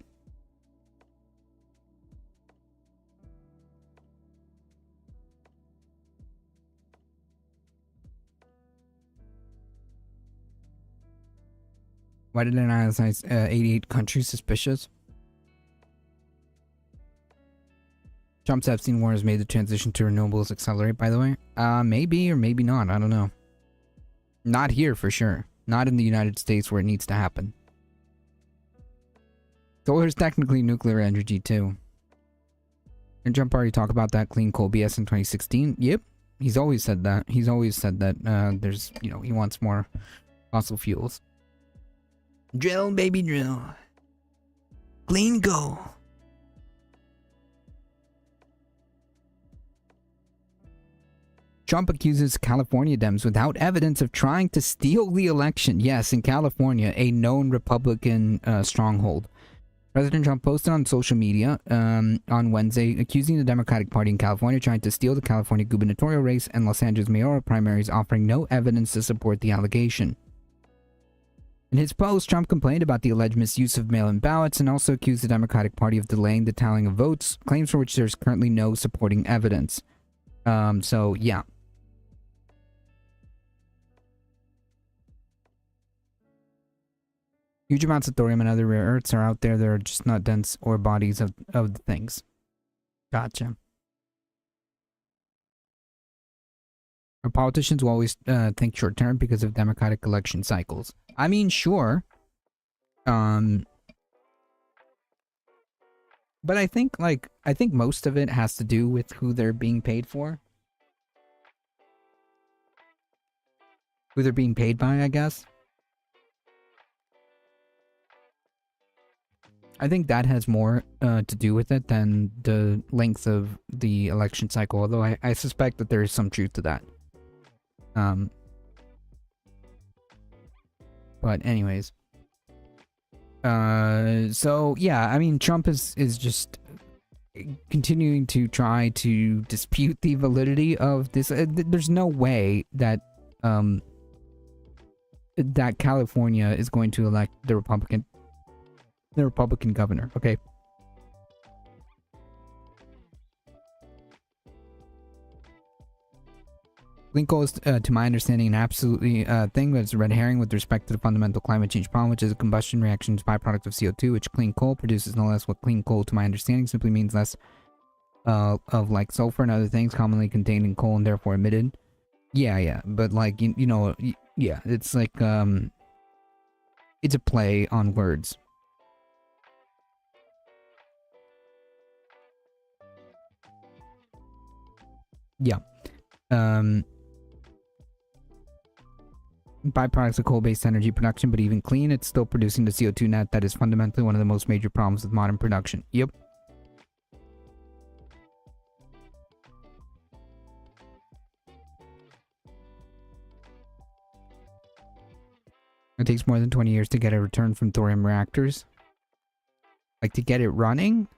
[SPEAKER 2] Why did an analyze 88 countries suspicious? Trump's Epstein war has made the transition to renewables accelerate, by the way. Maybe or maybe not. I don't know. Not here for sure. Not in the United States where it needs to happen. Solar is technically nuclear energy too. Didn't Trump already talk about that clean coal BS in 2016? Yep. He's always said that. He's always said that there's, he wants more fossil fuels. Drill, baby, drill. Clean coal. Trump accuses California Dems without evidence of trying to steal the election. Yes, in California, a known Republican stronghold. President Trump posted on social media on Wednesday accusing the Democratic Party in California trying to steal the California gubernatorial race and Los Angeles mayoral primaries, offering no evidence to support the allegation. In his post, Trump complained about the alleged misuse of mail-in ballots and also accused the Democratic Party of delaying the tallying of votes, claims for which there's currently no supporting evidence. So, yeah. Huge amounts of thorium and other rare earths are out there. They're just not dense ore bodies of the things. Gotcha. Our politicians will always think short term because of democratic election cycles. I mean, sure. But I think most of it has to do with who they're being paid for. Who they're being paid by, I guess. I think that has more to do with it than the length of the election cycle, although I suspect that there is some truth to that. But anyways. So yeah, I mean, Trump is just continuing to try to dispute the validity of this. There's no way that that California is going to elect the Republican governor. Okay. Clean coal is, to my understanding, an absolutely thing that's a red herring with respect to the fundamental climate change problem, which is a combustion reaction's byproduct of CO2, which clean coal produces no less. What clean coal, to my understanding, simply means less of like sulfur and other things commonly contained in coal and therefore emitted. Yeah, but like you know, yeah, it's like it's a play on words. Yeah. Byproducts of coal-based energy production, but even clean, it's still producing the CO2 net that is fundamentally one of the most major problems with modern production. Yep. It takes more than 20 years to get a return from thorium reactors. Like, to get it running?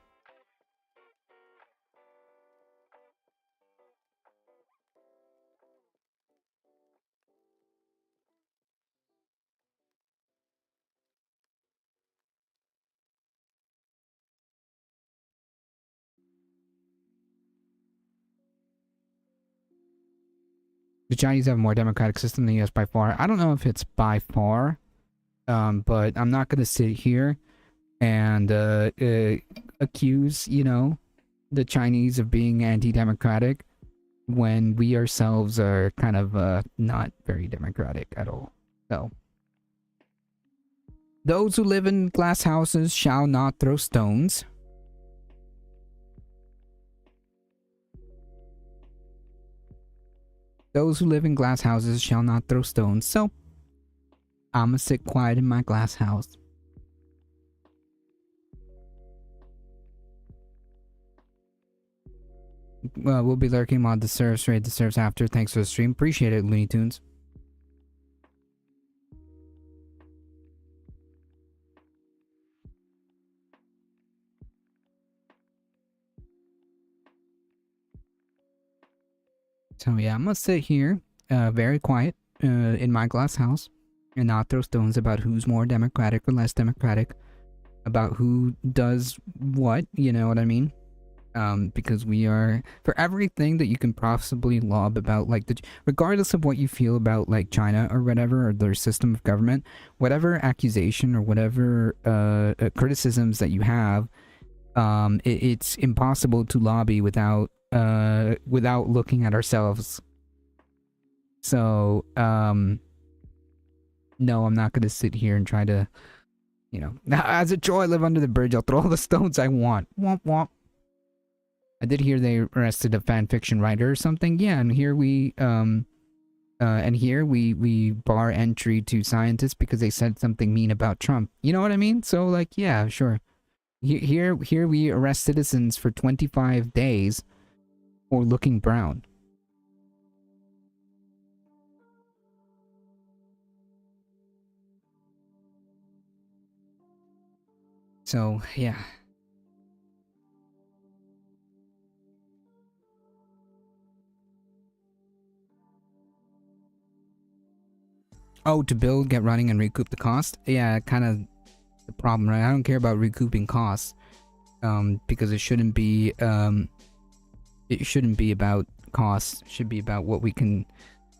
[SPEAKER 2] The Chinese have a more democratic system than the US by far. I don't know if it's by far, but I'm not going to sit here and accuse, you know, the Chinese of being anti-democratic when we ourselves are kind of not very democratic at all. So, those who live in glass houses shall not throw stones. Those who live in glass houses shall not throw stones. So, I'ma sit quiet in my glass house. We'll be lurking mod the serves, raid the serves after. Thanks for the stream. Appreciate it, Looney Tunes. So yeah, I'm gonna sit here, very quiet, in my glass house, and not throw stones about who's more democratic or less democratic, about who does what, you know what I mean? Because we are, for everything that you can possibly lob about, like, regardless of what you feel about, like, China or whatever, or their system of government, whatever accusation or whatever, criticisms that you have, it's impossible to lobby without looking at ourselves. So, no, I'm not gonna sit here and try to, you know, as a Troy, I live under the bridge, I'll throw all the stones I want. Womp womp. I did hear they arrested a fan fiction writer or something. Yeah, and here we bar entry to scientists because they said something mean about Trump. You know what I mean? So, like, yeah, sure. Here we arrest citizens for 25 days for looking brown. So, yeah. Oh, to build, get running, and recoup the cost? Yeah, kind of the problem, right? I don't care about recouping costs, because it shouldn't be about costs. It should be about what we can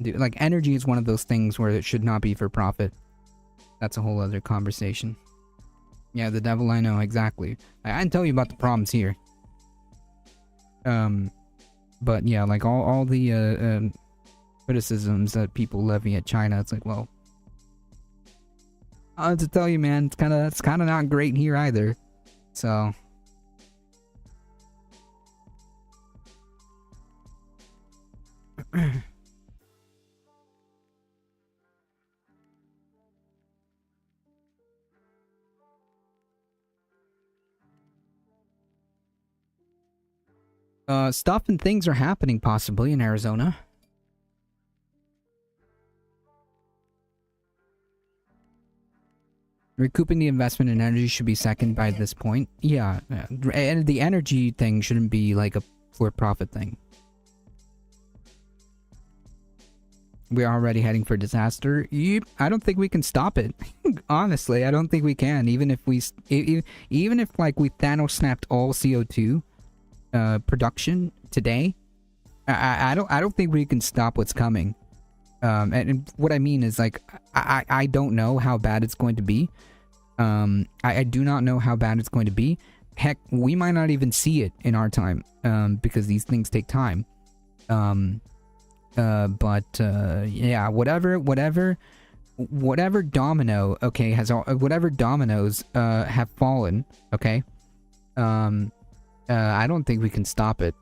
[SPEAKER 2] do. Like, energy is one of those things where it should not be for profit. That's a whole other conversation. Yeah, the devil, I know, exactly. I didn't tell you about the problems here. But yeah, like all the criticisms that people levy at China, it's like, well, I have to tell you, man, it's kind of not great here either. So, stuff and things are happening possibly in Arizona. Recouping the investment in energy should be second by this point. Yeah, and the energy thing shouldn't be like a for-profit thing. We're already heading for disaster. I don't think we can stop it. Honestly, I don't think we can. Even if like we Thanos snapped all CO2 production today, I don't think we can stop what's coming. And what I mean is, like, I don't know how bad it's going to be. I do not know how bad it's going to be. heck, we might not even see it in our time, because these things take time. Yeah, whatever domino, okay, whatever dominoes have fallen, okay, I don't think we can stop it.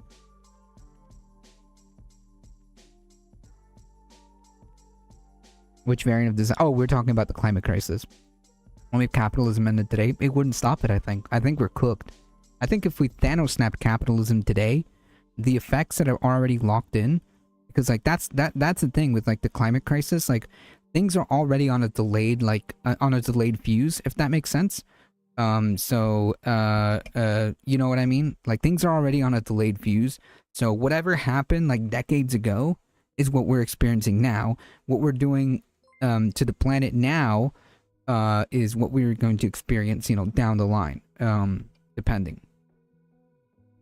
[SPEAKER 2] Which variant of this? Oh, we're talking about the climate crisis. Only if capitalism ended today, it wouldn't stop it, I think. I think we're cooked. I think if we Thanos snapped capitalism today, the effects that are already locked in, because like that's the thing with like the climate crisis, like things are already on a delayed fuse, if that makes sense. You know what I mean? Like things are already on a delayed fuse. So whatever happened like decades ago is what we're experiencing now. What we're doing to the planet now is what we're going to experience, you know, down the line, depending.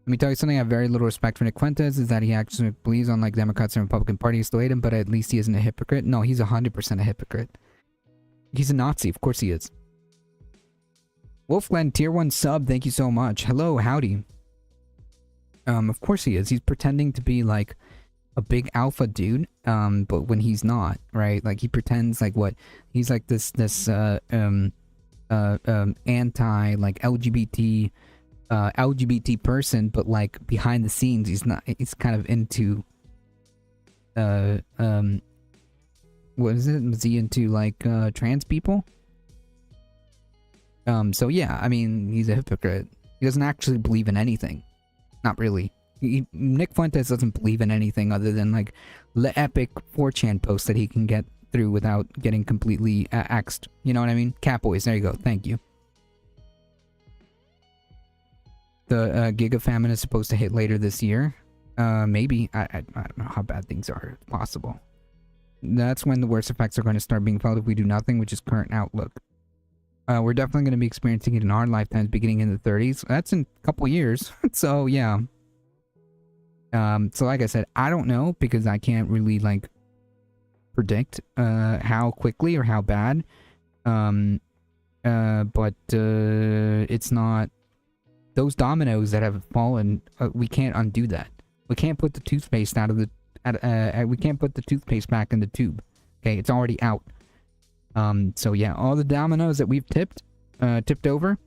[SPEAKER 2] Let me tell you something. I have very little respect for Nick Fuentes. Is that he actually believes, unlike Democrats and Republican parties, to hate him, but at least he isn't a hypocrite. No, he's 100% a hypocrite. He's a Nazi. Of course he is. Wolfland, tier 1 sub. Thank you so much. Hello, howdy. Of course he is. He's pretending to be like a big alpha dude, but when he's not, right? Like he pretends like what? He's like this anti like LGBT person, but like behind the scenes he's not. He's kind of into what is it? Was he into like trans people? So yeah, I mean, he's a hypocrite. He doesn't actually believe in anything. Not really. Nick Fuentes doesn't believe in anything other than like the epic 4chan post that he can get through without getting completely axed. You know what I mean? Catboys, there you go. Thank you. The Giga famine is supposed to hit later this year. Maybe. I don't know how bad things are. It's possible. That's when the worst effects are going to start being felt if we do nothing, which is current outlook. We're definitely going to be experiencing it in our lifetimes beginning in the 30s. That's in a couple years. So, yeah. So like I said, I don't know because I can't really, like, predict how quickly or how bad. But it's not... Those dominoes that have fallen, we can't undo that. We can't put the toothpaste out of the... we can't put the toothpaste back in the tube. Okay, it's already out. So yeah, all the dominoes that we've tipped over,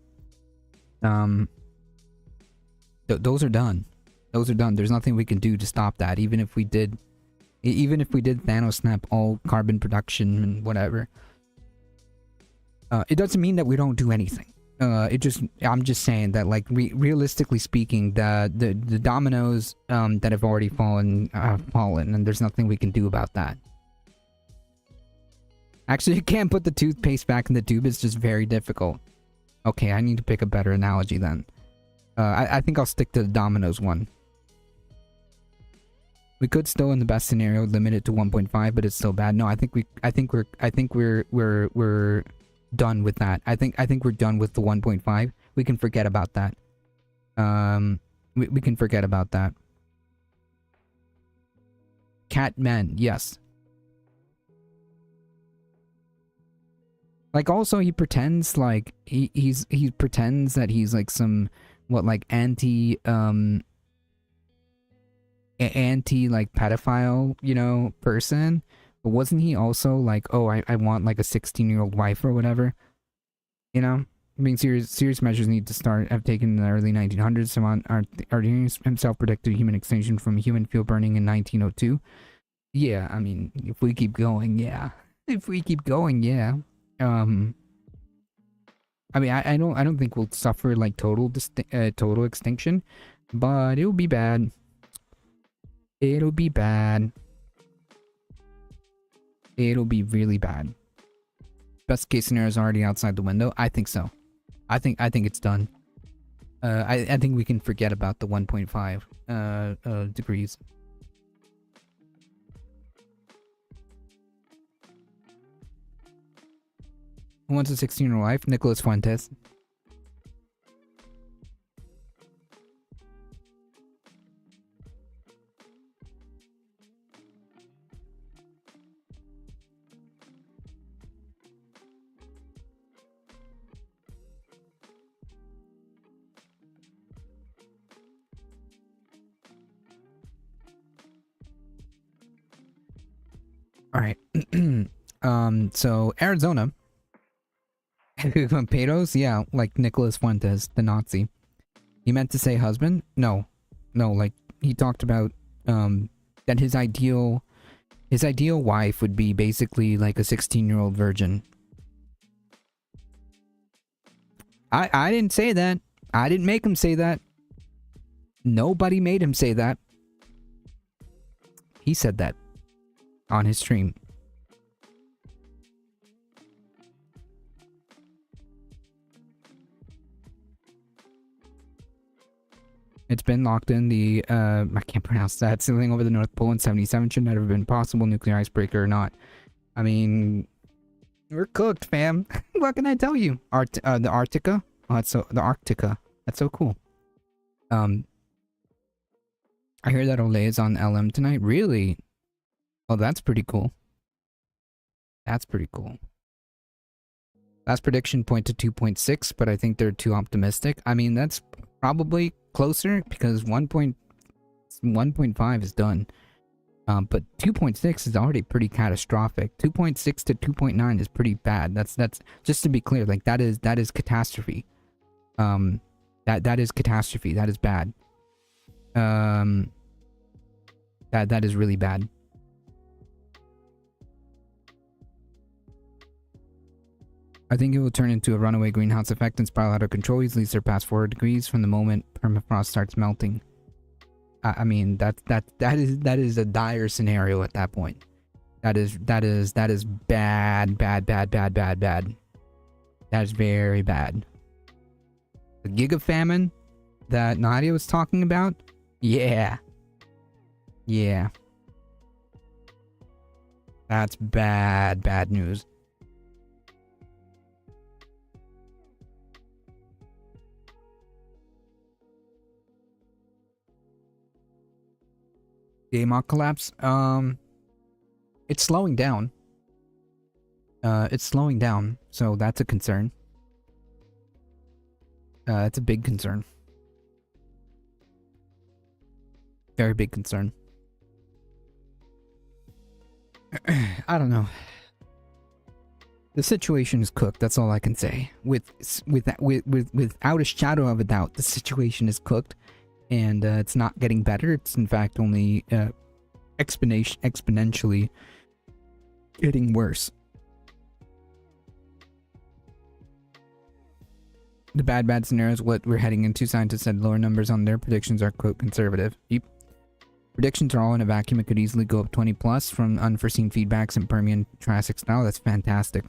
[SPEAKER 2] those are done. Those are done. There's nothing we can do to stop that. Even if we did Thanos snap all carbon production and whatever, it doesn't mean that we don't do anything. I'm just saying that, like, realistically speaking, the dominoes that have already fallen have fallen, and there's nothing we can do about that. Actually, you can't put the toothpaste back in the tube. It's just very difficult. Okay, I need to pick a better analogy then. I think I'll stick to the dominoes one. We could still, in the best scenario, limit it to 1.5, but it's still bad. No, I think we're done with that. I think we're done with the 1.5. We can forget about that. We can forget about that. Catman, yes. Like, also, he pretends like he pretends that he's like some like anti like pedophile, you know, person. But wasn't he also like, oh, I want like a 16-year-old wife or whatever? You know, I mean, serious measures need to have taken in the early 1900s. Someone Arrhenius himself predicted human extinction from human fuel burning in 1902. Yeah, I mean, if we keep going, yeah. If we keep going, yeah. I mean, I don't think we'll suffer like total extinction, but it'll be bad. It'll be bad. It'll be really bad. Best case scenario is already outside the window. I think so. I think it's done. I think we can forget about the 1.5 degrees. Who wants a 16-year-old wife? Nicholas Fuentes. All right. So Arizona. Pedos? Yeah, like Nicholas Fuentes, the Nazi. He meant to say husband? No. No, like he talked about that his ideal wife would be basically like a 16-year-old virgin. I didn't say that. I didn't make him say that. Nobody made him say that. He said that on his stream. It's been locked in. The I can't pronounce that. Sailing over the North Pole in 77 should not have been possible, nuclear icebreaker or not. I mean, we're cooked, fam. What can I tell you? The Arctica? Oh, that's so the Arctica. That's so cool. I hear that Olay is on LM tonight. Really? Oh, that's pretty cool. That's pretty cool. Last prediction point to 2.6, but I think they're too optimistic. I mean, that's probably closer because 1.5 is done. But 2.6 is already pretty catastrophic. 2.6 to 2.9 is pretty bad. That's just to be clear, like that is catastrophe. That is catastrophe. That is bad. That is really bad. I think it will turn into a runaway greenhouse effect and spiral out of control, easily surpass 4 degrees from the moment permafrost starts melting. I mean, that is a dire scenario at that point. That is bad. That is very bad. The giga famine that Nadia was talking about? Yeah. That's bad news. Gamok collapse? It's slowing down. So that's a concern. It's a big concern. Very big concern. I don't know. The situation is cooked. That's all I can say. Without a shadow of a doubt, the situation is cooked, and it's not getting better. It's in fact only exponentially getting worse. The bad scenario is what we're heading into. Scientists said lower numbers on their predictions are, quote, conservative. Yep. Predictions are all in a vacuum. It could easily go up 20 plus from unforeseen feedbacks in Permian Triassic style. That's fantastic.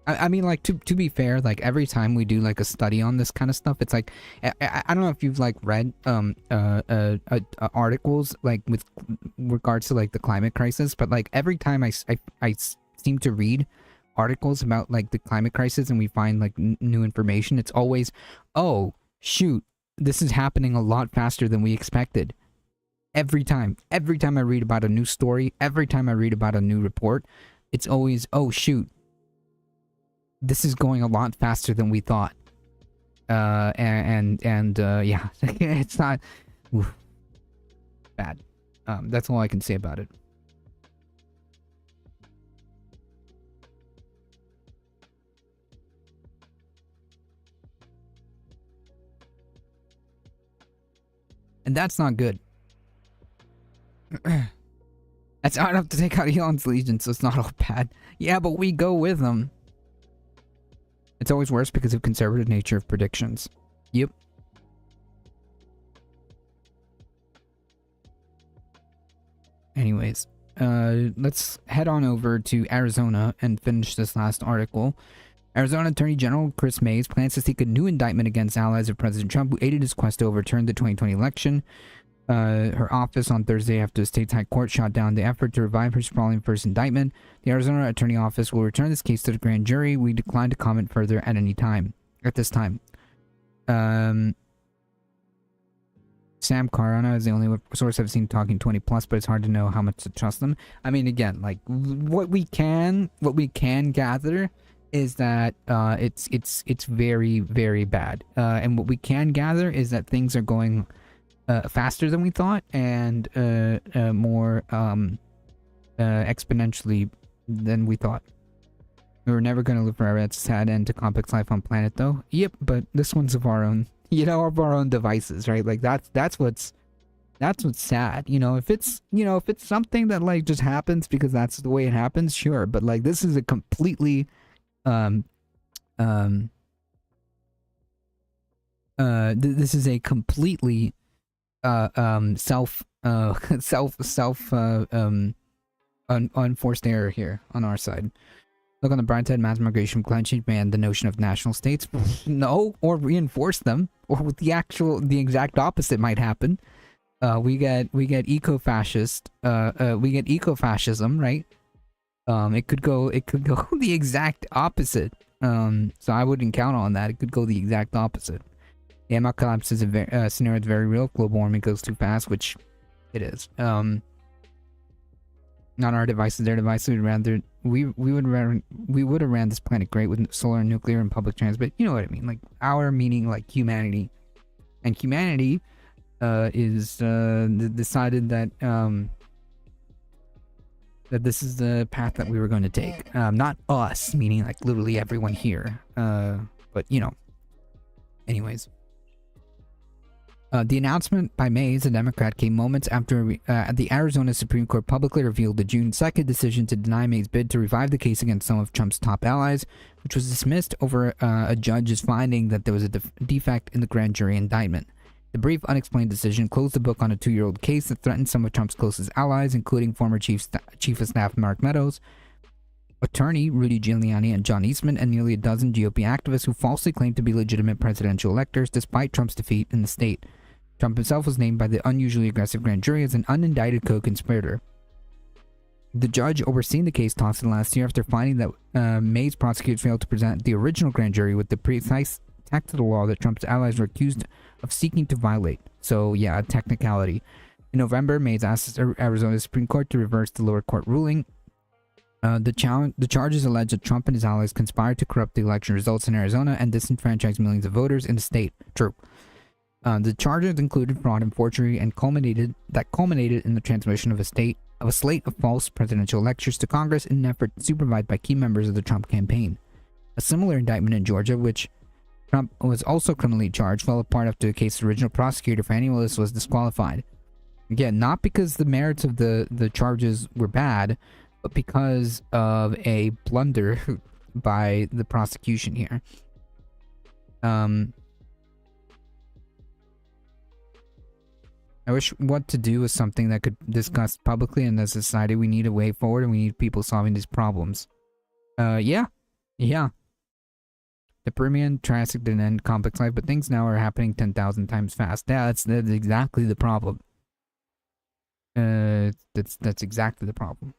[SPEAKER 2] I mean, like, to be fair, like, every time we do, like, a study on this kind of stuff, it's like, I don't know if you've, like, read, articles, like, with regards to, like, the climate crisis, but, like, every time I seem to read articles about, like, the climate crisis and we find, like, new information, it's always, oh, shoot, this is happening a lot faster than we expected. Every time I read about a new story, every time I read about a new report, it's always, oh, shoot, this is going a lot faster than we thought. Yeah, it's not bad. That's all I can say about it. And that's not good. That's not enough to take out Elon's Legion, so it's not all bad. Yeah, but we go with them. It's always worse because of conservative nature of predictions. Yep. Anyways, let's head on over to Arizona and finish this last article. Arizona Attorney General Chris Mays plans to seek a new indictment against allies of President Trump who aided his quest to overturn the 2020 election. Her office on Thursday after the state's high court shot down the effort to revive her sprawling first indictment. The Arizona Attorney Office will return this case to the grand jury. We decline to comment further at any time. At this time. Sam Carona is the only source I've seen talking 20 plus, but it's hard to know how much to trust them. I mean, again, like what we can gather is that it's very, very bad. And what we can gather is that things are going faster than we thought, and more exponentially than we thought. We were never gonna live forever. That's a sad end to complex life on planet, though. Yep, but this one's of our own, of our own devices, right? Like that's what's sad. If it's something that like just happens because that's the way it happens, sure. But like this is a completely this is a completely unforced error here on our side. Look on the bright side, mass migration from climate change banned the notion of national states. No, or reinforce them, or the exact opposite might happen. We get eco-fascist, we get eco-fascism, right? It could go the exact opposite. So I wouldn't count on that. It could go the exact opposite. The ML collapse is a scenario that's very real. Global warming goes too fast, which it is. Not our devices, their devices. We would have ran this planet great with solar and nuclear and public transit. You know what I mean? Like our meaning, like humanity, and humanity is decided that that this is the path that we were going to take. Not us, meaning like literally everyone here. But anyways. The announcement by Mays, a Democrat, came moments after the Arizona Supreme Court publicly revealed the June 2nd decision to deny May's bid to revive the case against some of Trump's top allies, which was dismissed over a judge's finding that there was a defect in the grand jury indictment. The brief, unexplained decision closed the book on a 2-year-old case that threatened some of Trump's closest allies, including former Chief of Staff Mark Meadows, attorney Rudy Giuliani, and John Eastman, and nearly a dozen GOP activists who falsely claimed to be legitimate presidential electors despite Trump's defeat in the state. Trump himself was named by the unusually aggressive grand jury as an unindicted co-conspirator. The judge overseeing the case tossed it last year after finding that May's prosecutors failed to present the original grand jury with the precise text of the law that Trump's allies were accused of seeking to violate. So, yeah, a technicality. In November, Mays asked Arizona Supreme Court to reverse the lower court ruling. The charges allege that Trump and his allies conspired to corrupt the election results in Arizona and disenfranchise millions of voters in the state. True. The charges included fraud and forgery and culminated in the transmission of a slate of false presidential lectures to Congress in an effort supervised by key members of the Trump campaign. A similar indictment in Georgia, which Trump was also criminally charged, fell apart after the case's original prosecutor, Fani Willis, was disqualified. Again, not because the merits of the charges were bad, but because of a blunder by the prosecution here. I wish what to do was something that could discuss publicly, and as a society we need a way forward and we need people solving these problems. Yeah. The Permian Triassic didn't end complex life, but things now are happening 10,000 times fast. Yeah, that's exactly the problem. That's exactly the problem.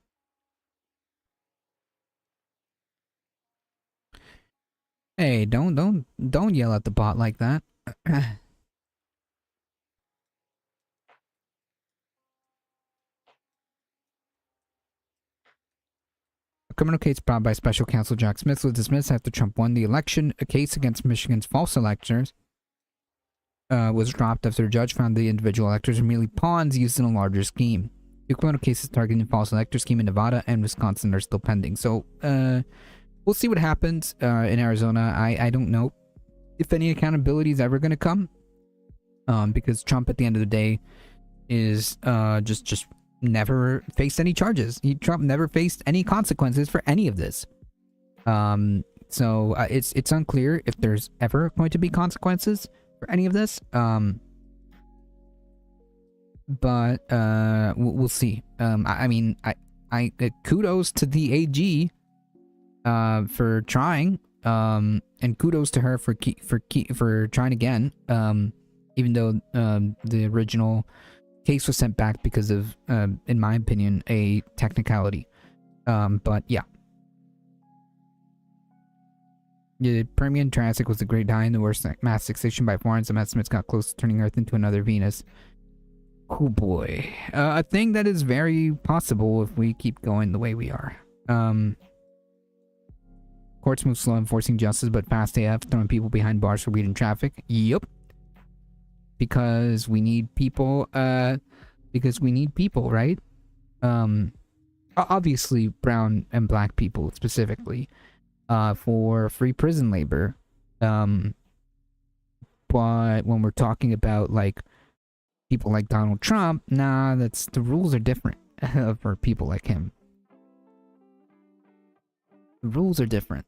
[SPEAKER 2] Hey, don't yell at the bot like that. A criminal case brought by special counsel Jack Smith was dismissed after Trump won the election. A case against Michigan's false electors was dropped after a judge found the individual electors are merely pawns used in a larger scheme. The criminal cases targeting the false elector scheme in Nevada and Wisconsin are still pending. So, we'll see what happens in Arizona. I don't know if any accountability is ever going to come, because Trump, at the end of the day, is just never faced any charges. Trump never faced any consequences for any of this. So it's unclear if there's ever going to be consequences for any of this. But we'll see. I mean, kudos to the AG for trying, and kudos to her for trying again. Even though the original case was sent back because of, in my opinion, a technicality. But yeah. The Permian Triassic was the Great Die and the worst mass extinction by far, and some estimates got close to turning Earth into another Venus. Oh boy. A thing that is very possible if we keep going the way we are. Courts move slow enforcing justice, but fast AF, throwing people behind bars for weed and traffic. Yup. Because we need people, right? obviously brown and black people specifically, for free prison labor. But when we're talking about like people like Donald Trump, nah, the rules are different for people like him. The rules are different.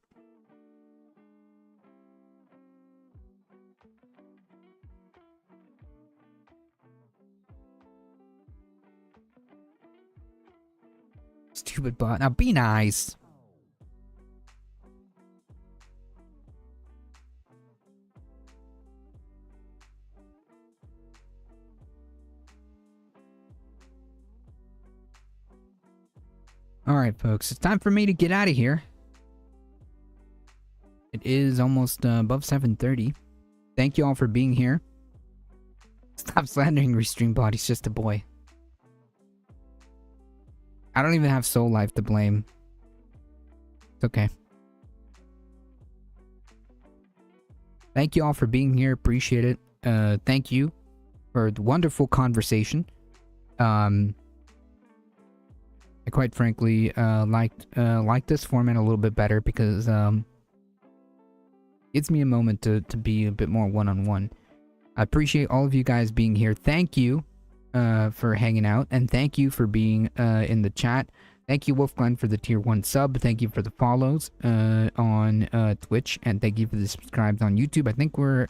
[SPEAKER 2] Stupid bot. Now be nice. Alright, folks. It's time for me to get out of here. It is almost above 7:30. Thank you all for being here. Stop slandering Restream Bot. He's just a boy. I don't even have Soul Life to blame. It's okay. Thank you all for being here. Appreciate it. Thank you for the wonderful conversation. I quite frankly liked this format a little bit better because gives me a moment to be a bit more one-on-one. I appreciate all of you guys being here. Thank you for hanging out, and thank you for being in the chat. Thank you, Wolfglen, for the tier 1 sub. Thank you for the follows on Twitch, and thank you for the subscribes on YouTube. I think we're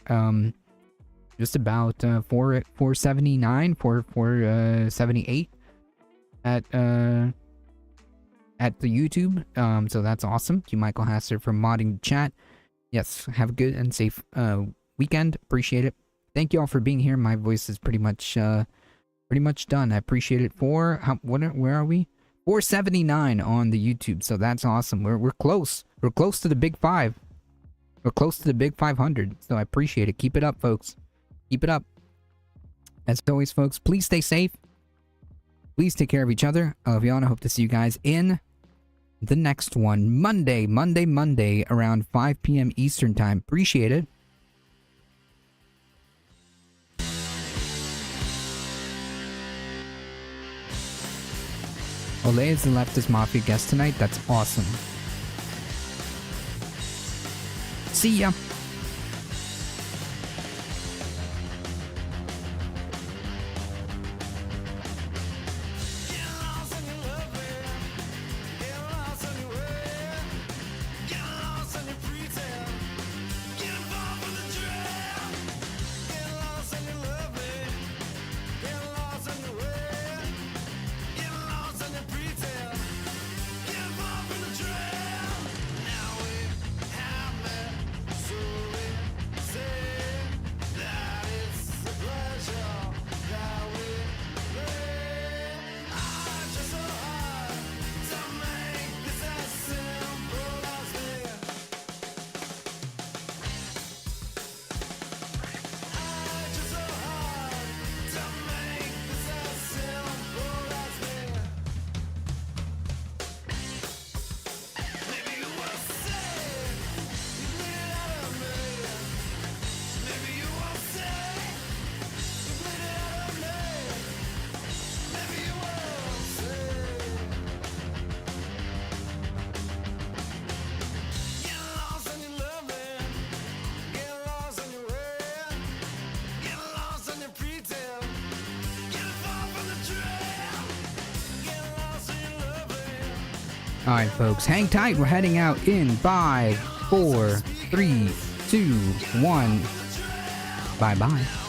[SPEAKER 2] just about 479, 478 at the YouTube. So that's awesome. Thank you, Michael Hasser, for modding the chat. Yes, have a good and safe weekend. Appreciate it. Thank you all for being here. My voice is pretty much done. I appreciate it. Where are we? 479 on the YouTube. So that's awesome. We're close. We're close to the big 5. We're close to the big 500. So I appreciate it. Keep it up, folks. Keep it up. As always, folks, please stay safe. Please take care of each other. I love you all, and I hope to see you guys in the next one. Monday, around 5 p.m. Eastern Time. Appreciate it. Olay is the leftist mafia guest tonight. That's awesome. See ya. Alright, folks, hang tight. We're heading out in 5, 4, 3, 2, 1. Bye-bye.